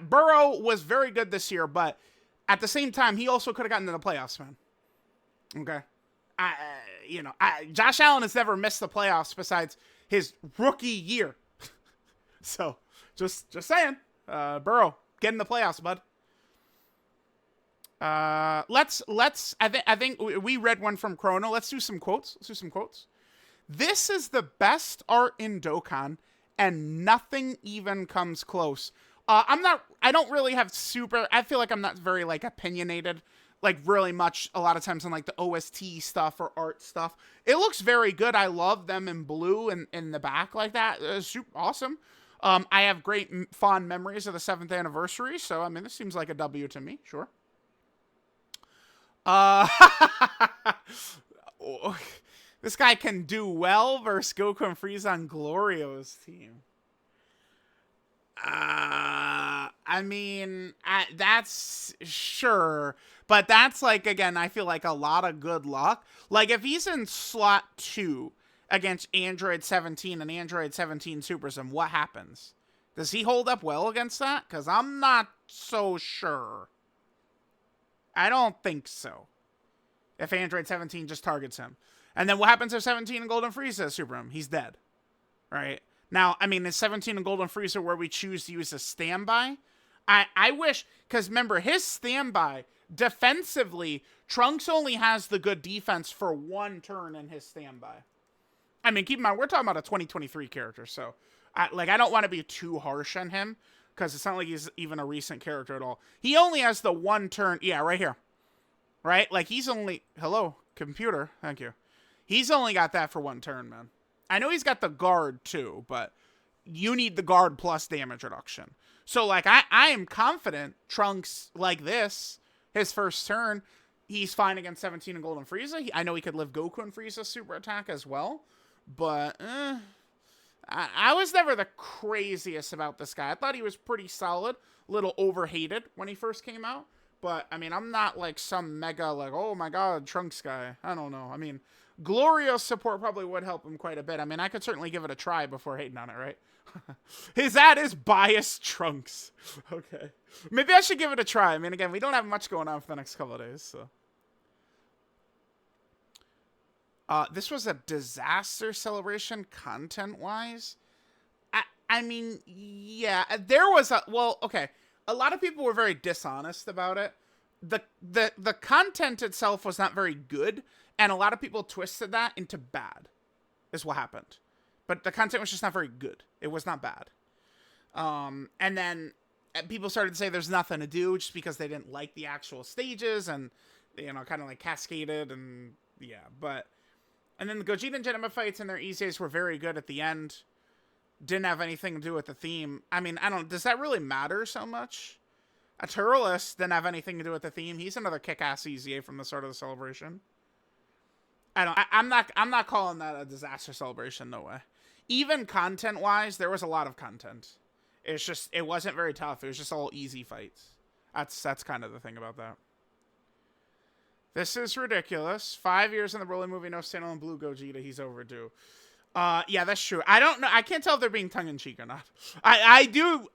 Burrow was very good this year, but at the same time, he also could have gotten to the playoffs, man. Okay? Josh Allen has never missed the playoffs besides his rookie year. So, just saying. Burrow, get in the playoffs, bud. I think we read one from Chrono. Let's do some quotes. This is the best art in Dokkan, and nothing even comes close. I don't really have I feel like I'm not very, opinionated, really much a lot of times on, the OST stuff or art stuff. It looks very good. I love them in blue and in the back like that. Super awesome. I have great fond memories of the 7th anniversary, so, I mean, this seems like a W to me. Sure. This guy can do well versus Goku and Frieza on Glorio's team. I mean, that's sure, but that's again, I feel like a lot of good luck. If he's in slot 2 against Android 17 and Android 17 Super Sim, what happens? Does he hold up well against that? Because I'm not so sure. I don't think so. If Android 17 just targets him. And then what happens if 17 and Golden Frieza super him? He's dead. Right? Now, I mean, is 17 and Golden Frieza where we choose to use a standby? I wish, because remember, his standby, defensively, Trunks only has the good defense for 1 turn in his standby. I mean, keep in mind, we're talking about a 2023 character, so, I don't want to be too harsh on him, because it's not like he's even a recent character at all. He only has the 1 turn, yeah, right here. Right? He's only, hello, Computer, thank you. He's only got that for 1 turn, man. I know he's got the guard too, but you need the guard plus damage reduction. So, like, I am confident Trunks, like this, his first turn, he's fine against 17 and Golden Frieza. I know he could live Goku and Frieza's super attack as well. But, I was never the craziest about this guy. I thought he was pretty solid. A little overhated when he first came out. But, I mean, I'm not, like, some mega, like, oh my god, Trunks guy. I don't know. I mean, Glorio's support probably would help him quite a bit. I mean, I could certainly give it a try before hating on it, right? His ad is biased Trunks. Okay. Maybe I should give it a try. I mean, again, we don't have much going on for the next couple of days, so. This was a disaster celebration content-wise. I mean, yeah, there was a, well, okay. A lot of people were very dishonest about it. The content itself was not very good, and a lot of people twisted that into bad, is what happened. But the content was just not very good. It was not bad. And then people started to say there's nothing to do just because they didn't like the actual stages and, you know, kind of like cascaded and, yeah. But, and then the Gogeta and Daima fights and their EZAs were very good at the end. Didn't have anything to do with the theme. I mean, I don't, does that really matter so much? A Turles didn't have anything to do with the theme. He's another kick-ass EZA from the start of the celebration. I'm not calling that a disaster celebration, no way. Even content-wise, there was a lot of content. It's just, it wasn't very tough. It was just all easy fights. That's kind of the thing about that. This is ridiculous. 5 years in the Broly movie, no standalone Blue Gogeta. He's overdue. Yeah, that's true. I don't know. I can't tell if they're being tongue-in-cheek or not. I do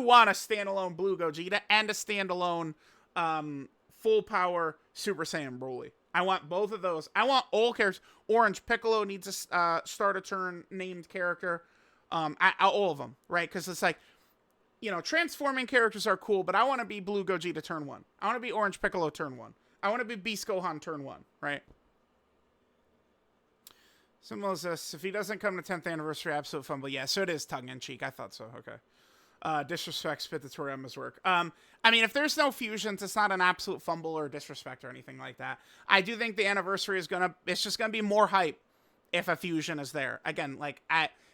want a standalone Blue Gogeta and a standalone full power Super Saiyan Broly. I want both of those. I want all characters. Orange Piccolo needs a start a turn named character. All of them, right? Because it's like, you know, transforming characters are cool, but I want to be Blue Gogeta turn 1. I want to be Orange Piccolo turn 1. I want to be Beast Gohan turn 1, right? Simple as this. If he doesn't come to 10th anniversary, absolute fumble. Yeah, so it is tongue-in-cheek. I thought so. Okay. Disrespect, spit the Toriyama's work. I mean, if there's no fusions, it's not an absolute fumble or disrespect or anything like that. I do think the anniversary is it's just gonna be more hype if a fusion is there. Again, like,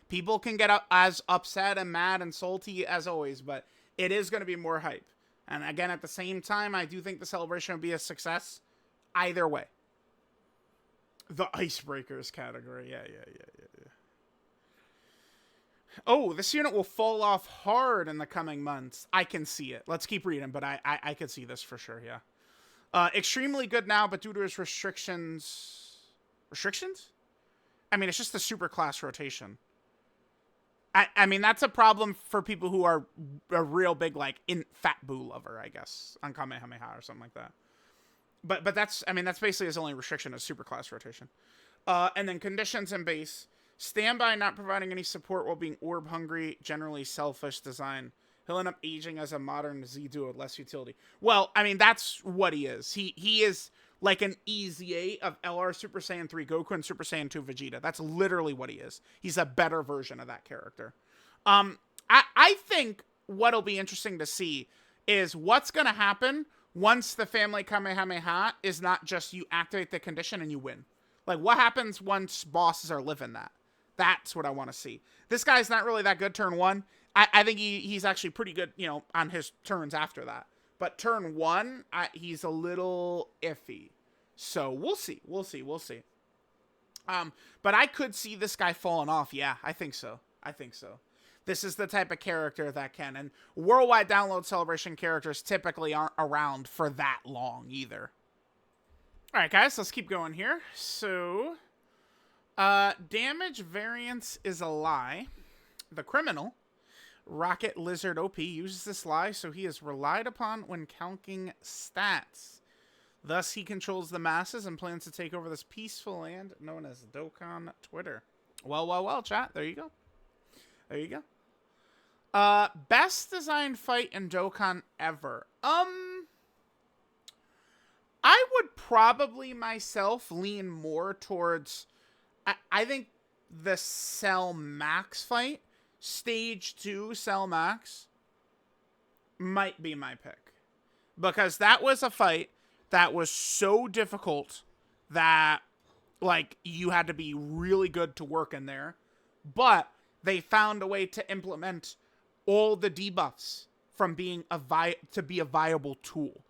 people can get as upset and mad and salty as always, but it is gonna be more hype. And again, at the same time, I do think the celebration will be a success either way. The icebreakers category. Yeah. Oh, this unit will fall off hard in the coming months. I can see it. Let's keep reading, but I could see this for sure, yeah. Extremely good now, but due to his restrictions... Restrictions? I mean, it's just the super class rotation. I mean, that's a problem for people who are a real big, like, Fat Boo lover, I guess, on Kamehameha or something like that. But that's, I mean, that's basically his only restriction is super class rotation. And then conditions and base. Standby not providing any support while being orb hungry, generally selfish design. He'll end up aging as a modern Z-Duo with less utility. Well, I mean, that's what he is. He is like an EZA of LR Super Saiyan 3 Goku and Super Saiyan 2 Vegeta. That's literally what he is. He's a better version of that character. I think what'll be interesting to see is what's going to happen once the family Kamehameha is not just you activate the condition and you win. Like, what happens once bosses are living that? That's what I want to see. This guy's not really that good turn 1. I think he's actually pretty good, you know, on his turns after that. But turn 1, he's a little iffy. So we'll see. We'll see. But I could see this guy falling off. Yeah, I think so. This is the type of character that can. And worldwide download celebration characters typically aren't around for that long either. All right, guys, let's keep going here. So, damage variance is a lie. The criminal, Rocket Lizard OP, uses this lie, so he is relied upon when calcing stats. Thus, he controls the masses and plans to take over this peaceful land known as Dokkan Twitter. Well, chat. There you go. Best designed fight in Dokkan ever. I would probably myself lean more towards, I think the Cell Max fight, Stage 2 Cell Max, might be my pick. Because that was a fight that was so difficult that, like, you had to be really good to work in there. But they found a way to implement all the debuffs from being to be a viable tool.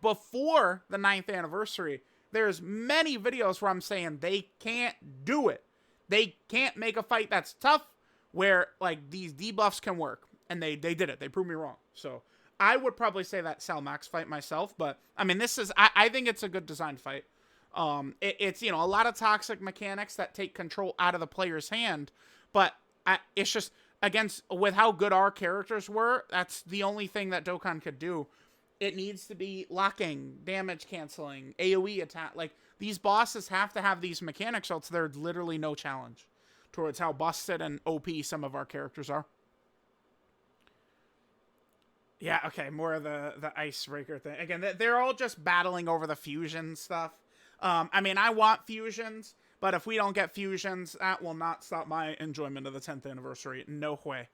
Before the 9th anniversary, there's many videos where I'm saying they can't do it. They can't make a fight that's tough where, like, these debuffs can work. And they did it. They proved me wrong. So I would probably say that Sal Max fight myself. But, I mean, I think it's a good design fight. It's, you know, a lot of toxic mechanics that take control out of the player's hand. But it's just, with how good our characters were, that's the only thing that Dokkan could do. It needs to be locking, damage canceling, AoE attack. Like, these bosses have to have these mechanics, else there's literally no challenge towards how busted and OP some of our characters are. Yeah, okay, more of the icebreaker thing. Again, they're all just battling over the fusion stuff. I mean, I want fusions, but if we don't get fusions, that will not stop my enjoyment of the 10th anniversary. No way.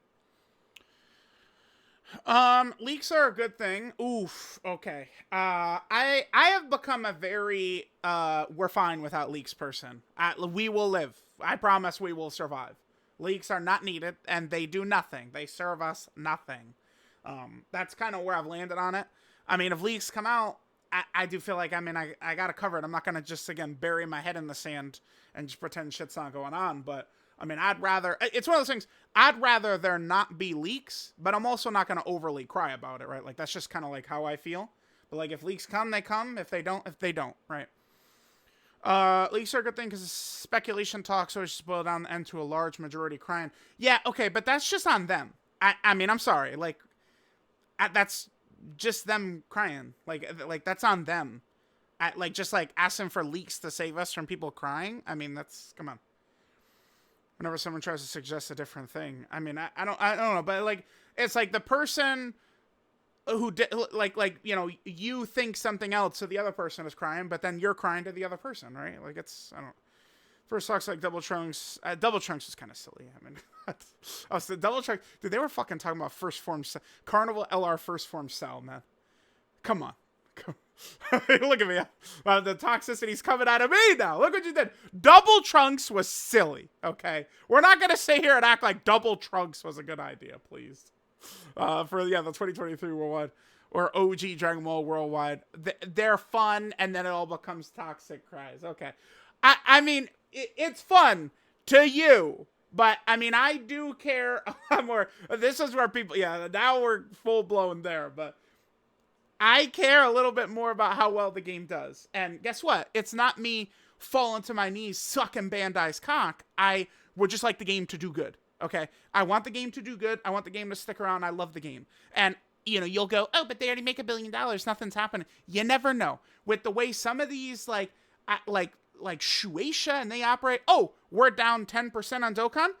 Leaks are a good thing. Oof, okay. I have become a very, we're fine without leaks person. We will live. I promise we will survive. Leaks are not needed, and they do nothing. They serve us nothing. That's kind of where I've landed on it. I mean, if leaks come out, I do feel like, I mean, I got to cover it. I'm not going to just, again, bury my head in the sand and just pretend shit's not going on. But, I mean, it's one of those things, I'd rather there not be leaks, but I'm also not going to overly cry about it, right? Like, that's just kind of like how I feel. But, like, if leaks come, they come. If they don't, right? Leaks are a good thing because speculation talks always just boil down into a large majority crying. Yeah, okay, but that's just on them. I mean, I'm sorry. Like, that's just them crying. Like that's on them. Just asking for leaks to save us from people crying. I mean, come on. Whenever someone tries to suggest a different thing, I mean, I don't know, but like, it's like the person who did, you know, you think something else, so the other person is crying, but then you're crying to the other person, right? Like, it's, I don't. First talks like Double Trunks. Double Trunks is kind of silly. I mean, the Double Trunks, dude, they were fucking talking about first form Carnival LR first form Cell, man. Come on. Look at me. The toxicity's coming out of me now. Look what you did. Double Trunks was silly, okay? We're not going to sit here and act like Double Trunks was a good idea, please. For the 2023 Worldwide or OG Dragon Ball Worldwide. They're fun, and then it all becomes toxic cries. Okay. I mean, it's fun to you, but I mean, I do care a lot more. This is where people, now we're full blown there, but I care a little bit more about how well the game does. And guess what? It's not me falling to my knees, sucking Bandai's cock. I would just like the game to do good. Okay. I want the game to do good. I want the game to stick around. I love the game. And, you know, you'll go, oh, but they already make $1 billion. Nothing's happening. You never know. With the way some of these, like Shueisha and they operate, oh, we're down 10% on Dokkan?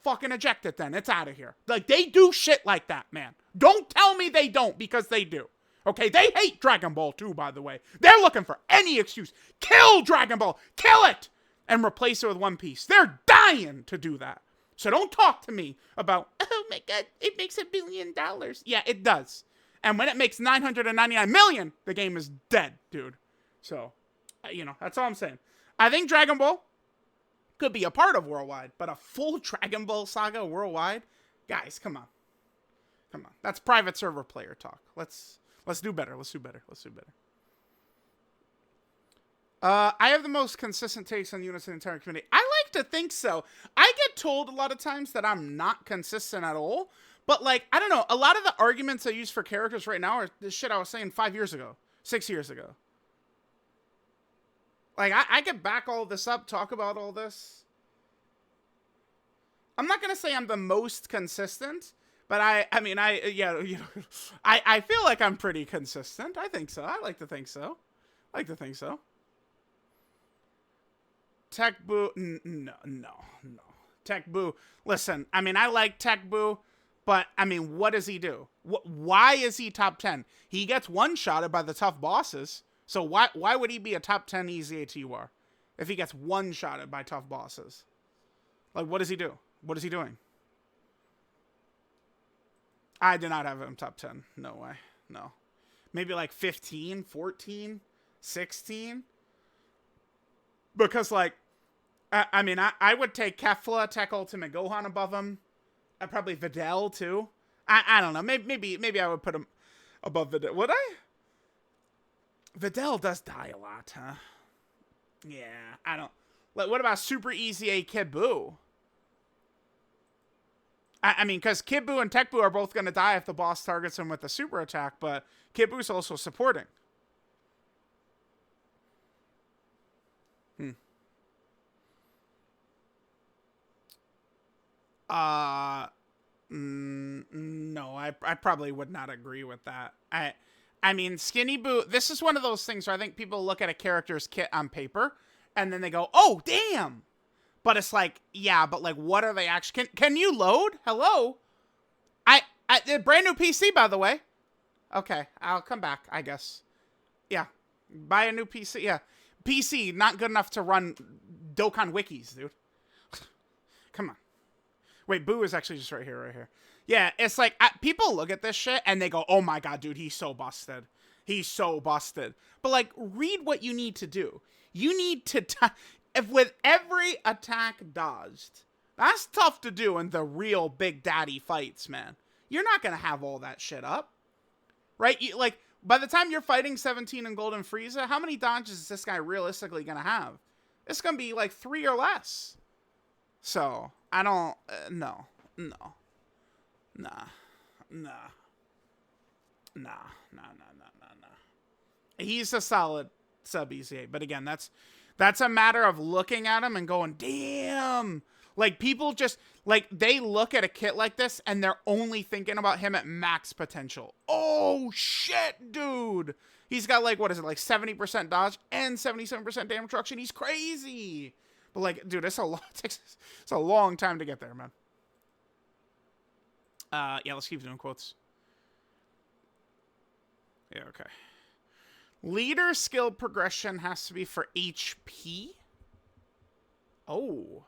Fucking eject it then. It's out of here. Like, they do shit like that, man. Don't tell me they don't, because they do. Okay, they hate Dragon Ball too, by the way. They're looking for any excuse. Kill Dragon Ball! Kill it! And replace it with One Piece. They're dying to do that. So don't talk to me about, oh my god, it makes $1 billion. Yeah, it does. And when it makes 999 million, the game is dead, dude. So, you know, that's all I'm saying. I think Dragon Ball could be a part of Worldwide, but a full Dragon Ball Saga Worldwide? Guys, come on. Come on. That's private server player talk. Let's do better. Let's do better. I have the most consistent takes on units in the entire community. I like to think so. I get told a lot of times that I'm not consistent at all. But, like, I don't know. A lot of the arguments I use for characters right now are the shit I was saying 5 years ago. 6 years ago. Like, I could back all this up, talk about all this. I'm not going to say I'm the most consistent. But I feel like I'm pretty consistent. I think so. I like to think so. TEQ Boo, no. TEQ Boo, listen, I mean, I like TEQ Boo, but, I mean, what does he do? Why is he top 10? He gets one-shotted by the tough bosses, so why would he be a top 10 EZA TUR if he gets one-shotted by tough bosses? Like, what does he do? What is he doing? I did not have him top 10. No way. No. Maybe like 15, 14, 16. Because, like, I mean, I would take Kefla, Tech Ultimate Gohan above him. I'd probably Videl, too. I don't know. Maybe I would put him above Videl. Would I? Videl does die a lot, huh? Yeah, I don't. Like, what about Super EZA Kid Buu? I mean, because Kid Buu and Tech Buu are both going to die if the boss targets him with a super attack, but Kid Buu's also supporting. No, I probably would not agree with that. I mean, Skinny Buu, this is one of those things where I think people look at a character's kit on paper, and then they go, oh, damn! But it's like, yeah, but like, what are they actually... Can you load? Hello? Brand new PC, by the way. Okay, I'll come back, I guess. Yeah, buy a new PC, yeah. PC, not good enough to run Dokkan wikis, dude. Come on. Wait, Boo is actually just right here. Yeah, it's like, people look at this shit and they go, oh my god, dude, he's so busted. He's so busted. But like, read what you need to do. You need to, if with every attack dodged, that's tough to do in the real big daddy fights, man. You're not going to have all that shit up. Right? Like, by the time you're fighting 17 and Golden Frieza, how many dodges is this guy realistically going to have? It's going to be like 3 or less. So, I don't, no. Nah. He's a solid sub EZA, but again, that's a matter of looking at him and going, damn. Like, people just, like, they look at a kit like this and they're only thinking about him at max potential. Oh, shit, dude. He's got, like, what is it, like 70% dodge and 77% damage reduction. He's crazy. But, like, dude, it's a long time to get there, man. Yeah, let's keep doing quotes. Yeah, okay. Leader skill progression has to be for HP? Oh.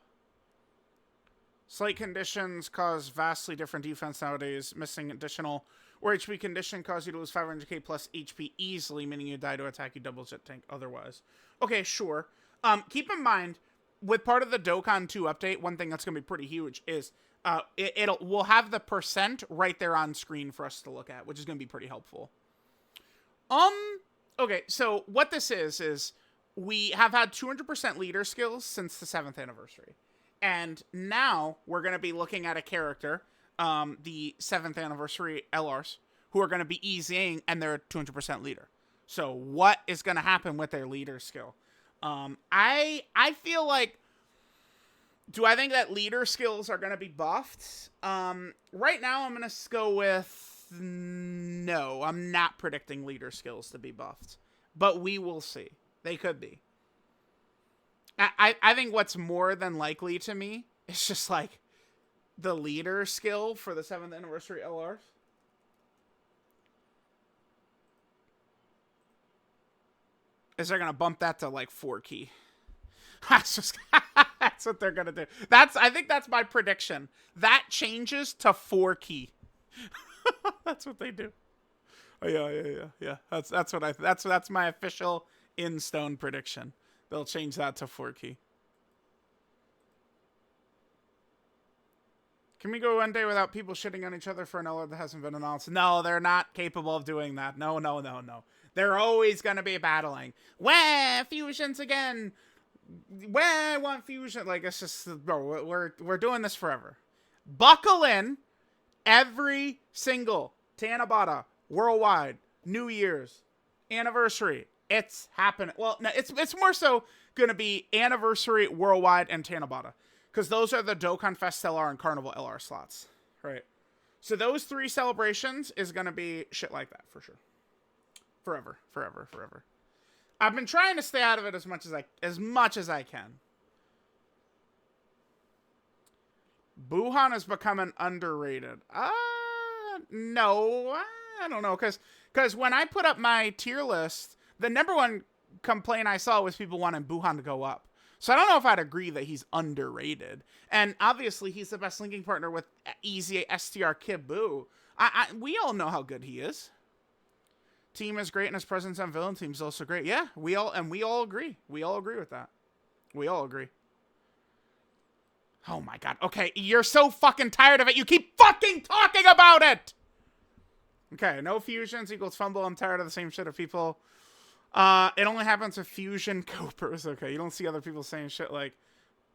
Slight conditions cause vastly different defense nowadays. Missing additional or HP condition cause you to lose 500k plus HP easily, meaning you die to attack you doubles at tank otherwise. Okay, sure. Keep in mind, with part of the Dokkan 2 update, one thing that's going to be pretty huge is we'll have the percent right there on screen for us to look at, which is going to be pretty helpful. Okay, so what this is we have had 200% leader skills since the 7th anniversary. And now we're going to be looking at a character, the 7th anniversary LRs, who are going to be EZing and they're 200% leader. So what is going to happen with their leader skill? I feel like, do I think that leader skills are going to be buffed? Right now I'm going to go with no. I'm not predicting leader skills to be buffed. But we will see. They could be. I think what's more than likely to me is just like the leader skill for the 7th anniversary LRs. Is they're going to bump that to like 4 key. That's what they're going to do. I think that's my prediction. That changes to 4 key. That's what they do. Oh, yeah. That's my official in stone prediction. They'll change that to 4 key. Can we go one day without people shitting on each other for an LR that hasn't been announced? No, they're not capable of doing that. No. They're always going to be battling. Wah, fusions again. Wah, I want fusion. Like, it's just, bro, we're doing this forever. Buckle in. Every single Tanabata worldwide New Year's anniversary. It's happening. Well, no, it's more so going to be anniversary worldwide and Tanabata, because those are the Dokkan Fest LR and Carnival LR slots, right? So those 3 celebrations is going to be shit like that for sure. Forever. I've been trying to stay out of it as much as I can. Buhan is becoming underrated. No, I don't know, because when I put up my tier list, the number one complaint I saw was people wanting Buhan to go up. So I don't know if I'd agree that he's underrated. And obviously, he's the best linking partner with EZA STR Kid Buu. We all know how good he is. Team is great, and his presence on villain team is also great. Yeah, we all agree. We all agree with that. We all agree. Oh my god. Okay, you're so fucking tired of it. You keep fucking talking about it! Okay, no fusions equals fumble. I'm tired of the same shit of people. It only happens with fusion copers. Okay, you don't see other people saying shit like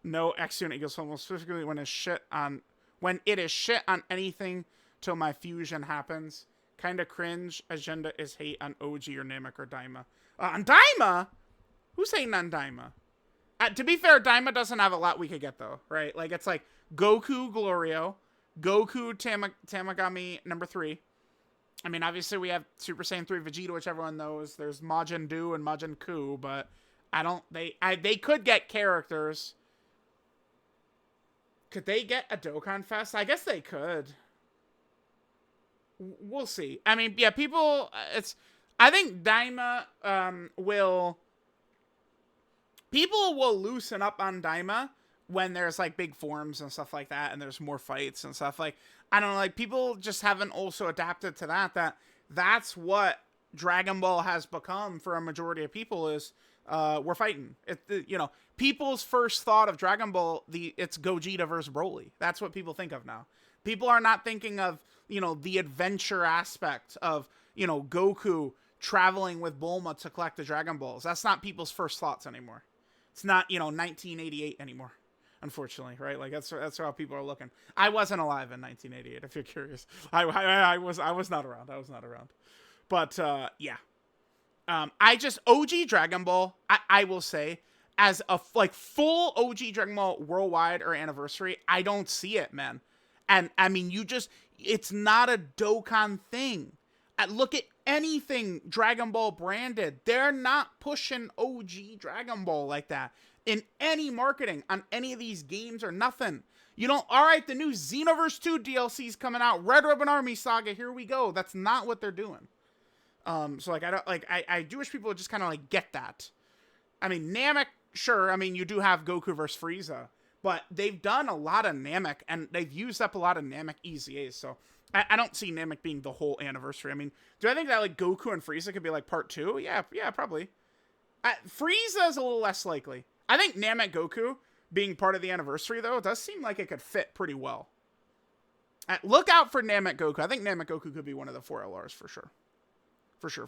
no X unit equals fumble, specifically when it is shit on anything till my fusion happens. Kinda cringe. Agenda is hate on OG or Namek or Daima. On Daima? Who's hating on Daima? To be fair, Daima doesn't have a lot we could get, though, right? Like, it's like Goku, Glorio, Goku, Tamagami, number 3. I mean, obviously, we have Super Saiyan 3 Vegeta, which everyone knows. There's Majin Buu and Majin Ku, but they could get characters. Could they get a Dokkan Fest? I guess they could. We'll see. I mean, yeah, people, I think Daima, people will loosen up on Daima when there's, like, big forms and stuff like that, and there's more fights and stuff. Like, I don't know, like, people just haven't also adapted to that's what Dragon Ball has become for a majority of people is, we're fighting. People's first thought of Dragon Ball, it's Gogeta versus Broly. That's what people think of now. People are not thinking of, the adventure aspect of, Goku traveling with Bulma to collect the Dragon Balls. That's not people's first thoughts anymore. It's not, 1988 anymore, unfortunately, right? Like, that's how people are looking. I wasn't alive in 1988, if you're curious. I was not around. I was not around. But, yeah. OG Dragon Ball, I will say, as a, full OG Dragon Ball worldwide or anniversary, I don't see it, man. And, I mean, it's not a Dokkan thing. Look at anything Dragon Ball branded. They're not pushing OG Dragon Ball like that in any marketing on any of these games or nothing. All right, the new Xenoverse 2 DLC's coming out. Red Ribbon Army Saga, here we go. That's not what they're doing. So, I do wish people would just kind of, get that. I mean, Namek, sure. I mean, you do have Goku versus Frieza. But they've done a lot of Namek, and they've used up a lot of Namek EZAs, so I don't see Namek being the whole anniversary. I mean, do I think that, Goku and Frieza could be, part 2? Yeah, probably. Frieza is a little less likely. I think Namek Goku being part of the anniversary, though, does seem like it could fit pretty well. Look out for Namek Goku. I think Namek Goku could be one of the 4 LRs for sure. For sure.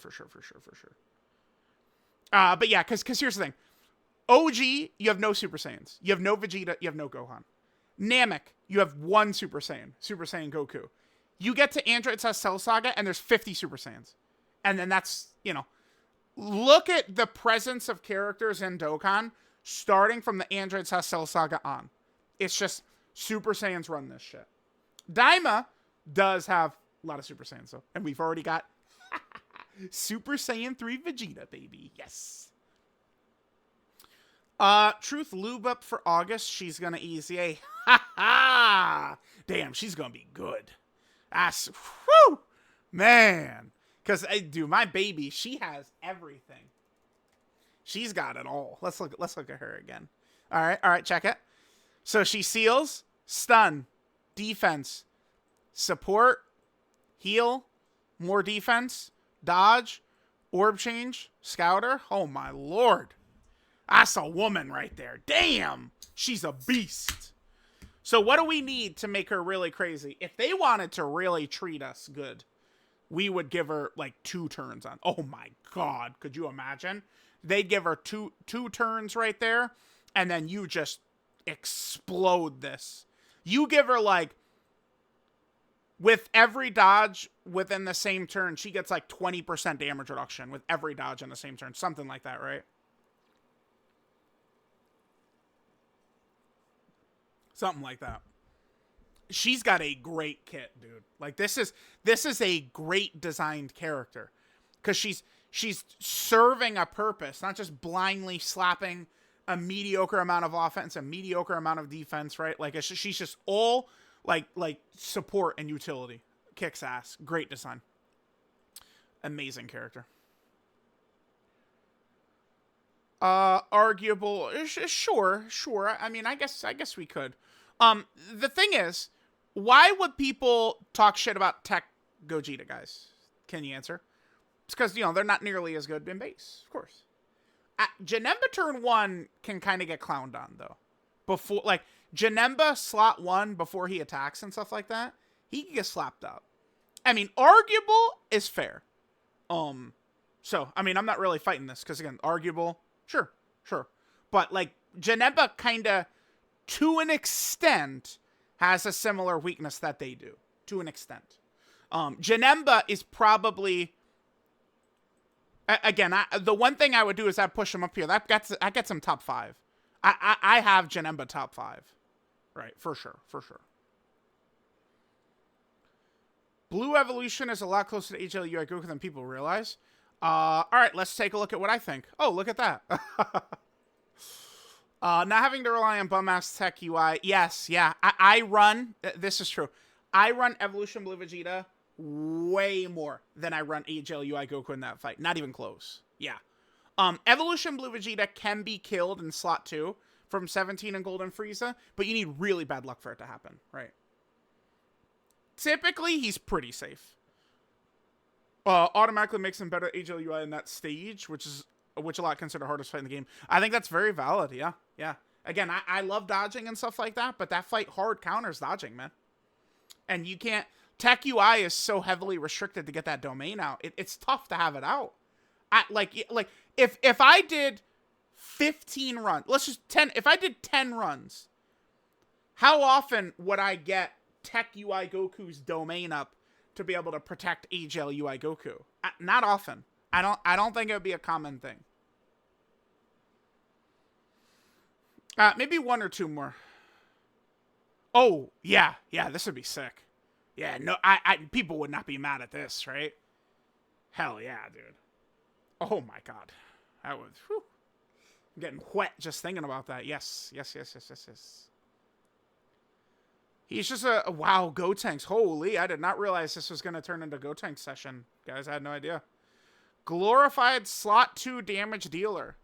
But yeah, because here's the thing. OG, you have no Super Saiyans. You have no Vegeta. You have no Gohan. Namek, you have 1 Super Saiyan Goku. You get to Android Cell Saga, and there's 50 Super Saiyans. And then that's, look at the presence of characters in Dokkan, starting from the Android Cell Saga on. It's just Super Saiyans run this shit. Daima does have a lot of Super Saiyans, though. And we've already got Super Saiyan 3 Vegeta, baby. Yes. Truth lube up for August. She's gonna EZA. Ha ha! Damn, she's gonna be good. Whew! Man. Because, dude, my baby, she has everything. She's got it all. Let's look at her again. All right, check it. So she seals, stun, defense, support, heal, more defense, dodge, orb change, scouter. Oh my lord. That's a woman right there. Damn. She's a beast. So what do we need to make her really crazy? If they wanted to really treat us good, we would give her 2 turns on. Oh my god. Could you imagine? They'd give her two turns right there, and then you just explode this. You give her with every dodge within the same turn, she gets 20% damage reduction with every dodge in the same turn. Something like that, right? Something like that. She's got a great kit, dude. This is a great designed character. Because she's serving a purpose, not just blindly slapping a mediocre amount of offense, a mediocre amount of defense, right? She's just all support and utility. Kicks ass. Great design. Amazing character. Arguable. Sure. I mean, I guess we could. The thing is, why would people talk shit about TEQ Gogeta, guys? Can you answer? It's because, they're not nearly as good in base, of course. Janemba turn 1 can kind of get clowned on, though. Before, like, Janemba slot 1 before he attacks and stuff like that, he can get slapped up. I mean, arguable is fair. So, I mean, I'm not really fighting this, because, again, arguable, sure. But, like, Janemba kind of, to an extent, has a similar weakness that they do. To an extent. Janemba is probably... Again, the one thing I would do is I'd push him up here. That gets him top 5. I have Janemba top 5. Right, for sure. Blue evolution is a lot closer to HLUI Goku than people realize. Alright, let's take a look at what I think. Oh, look at that. Not having to rely on bum-ass TEQ UI. Yes, yeah. I run... This is true. I run Evolution Blue Vegeta way more than I run HLUI Goku in that fight. Not even close. Yeah. Evolution Blue Vegeta can be killed in slot 2 from 17 and Golden Frieza, but you need really bad luck for it to happen, right? Typically, he's pretty safe. Automatically makes him better HLUI in that stage, which a lot consider hardest fight in the game. I think that's very valid, yeah. Again, I love dodging and stuff like that, but that fight hard counters dodging, man. And you can't... TEQ UI is so heavily restricted to get that domain out. It's tough to have it out. If I did 15 runs, let's just 10. If I did 10 runs, how often would I get TEQ UI Goku's domain up to be able to protect HL UI Goku? Not often. I don't think it would be a common thing. Maybe 1 or 2 more. Oh yeah, this would be sick. Yeah, no, people would not be mad at this, right? Hell yeah, dude. Oh my god. That was, whew. I'm getting wet just thinking about that. Yes. He's just wow, Gotenks. Holy, I did not realize this was going to turn into Gotenks session. Guys, I had no idea. Glorified slot 2 damage dealer.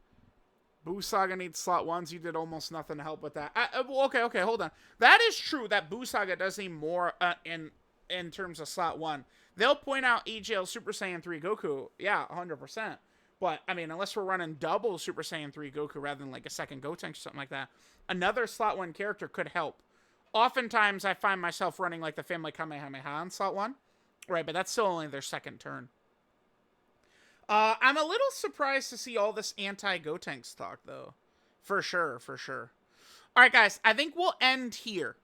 Buu Saga needs slot 1s. You did almost nothing to help with that. Okay, hold on. That is true that Buu Saga does need more in terms of slot 1. They'll point out EGL Super Saiyan 3 Goku. Yeah, 100%. But, I mean, unless we're running double Super Saiyan 3 Goku rather than like a second Gotenks or something like that, another slot 1 character could help. Oftentimes, I find myself running like the Family Kamehameha on slot 1. Right, but that's still only their second turn. I'm a little surprised to see all this anti-Gotenks talk, though. For sure. All right, guys, I think we'll end here.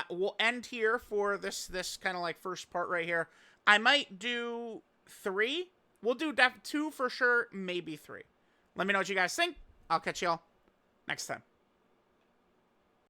We'll end here for this kind of like first part right here. I might do 3. We'll do 2 for sure, maybe 3. Let me know what you guys think. I'll catch y'all next time.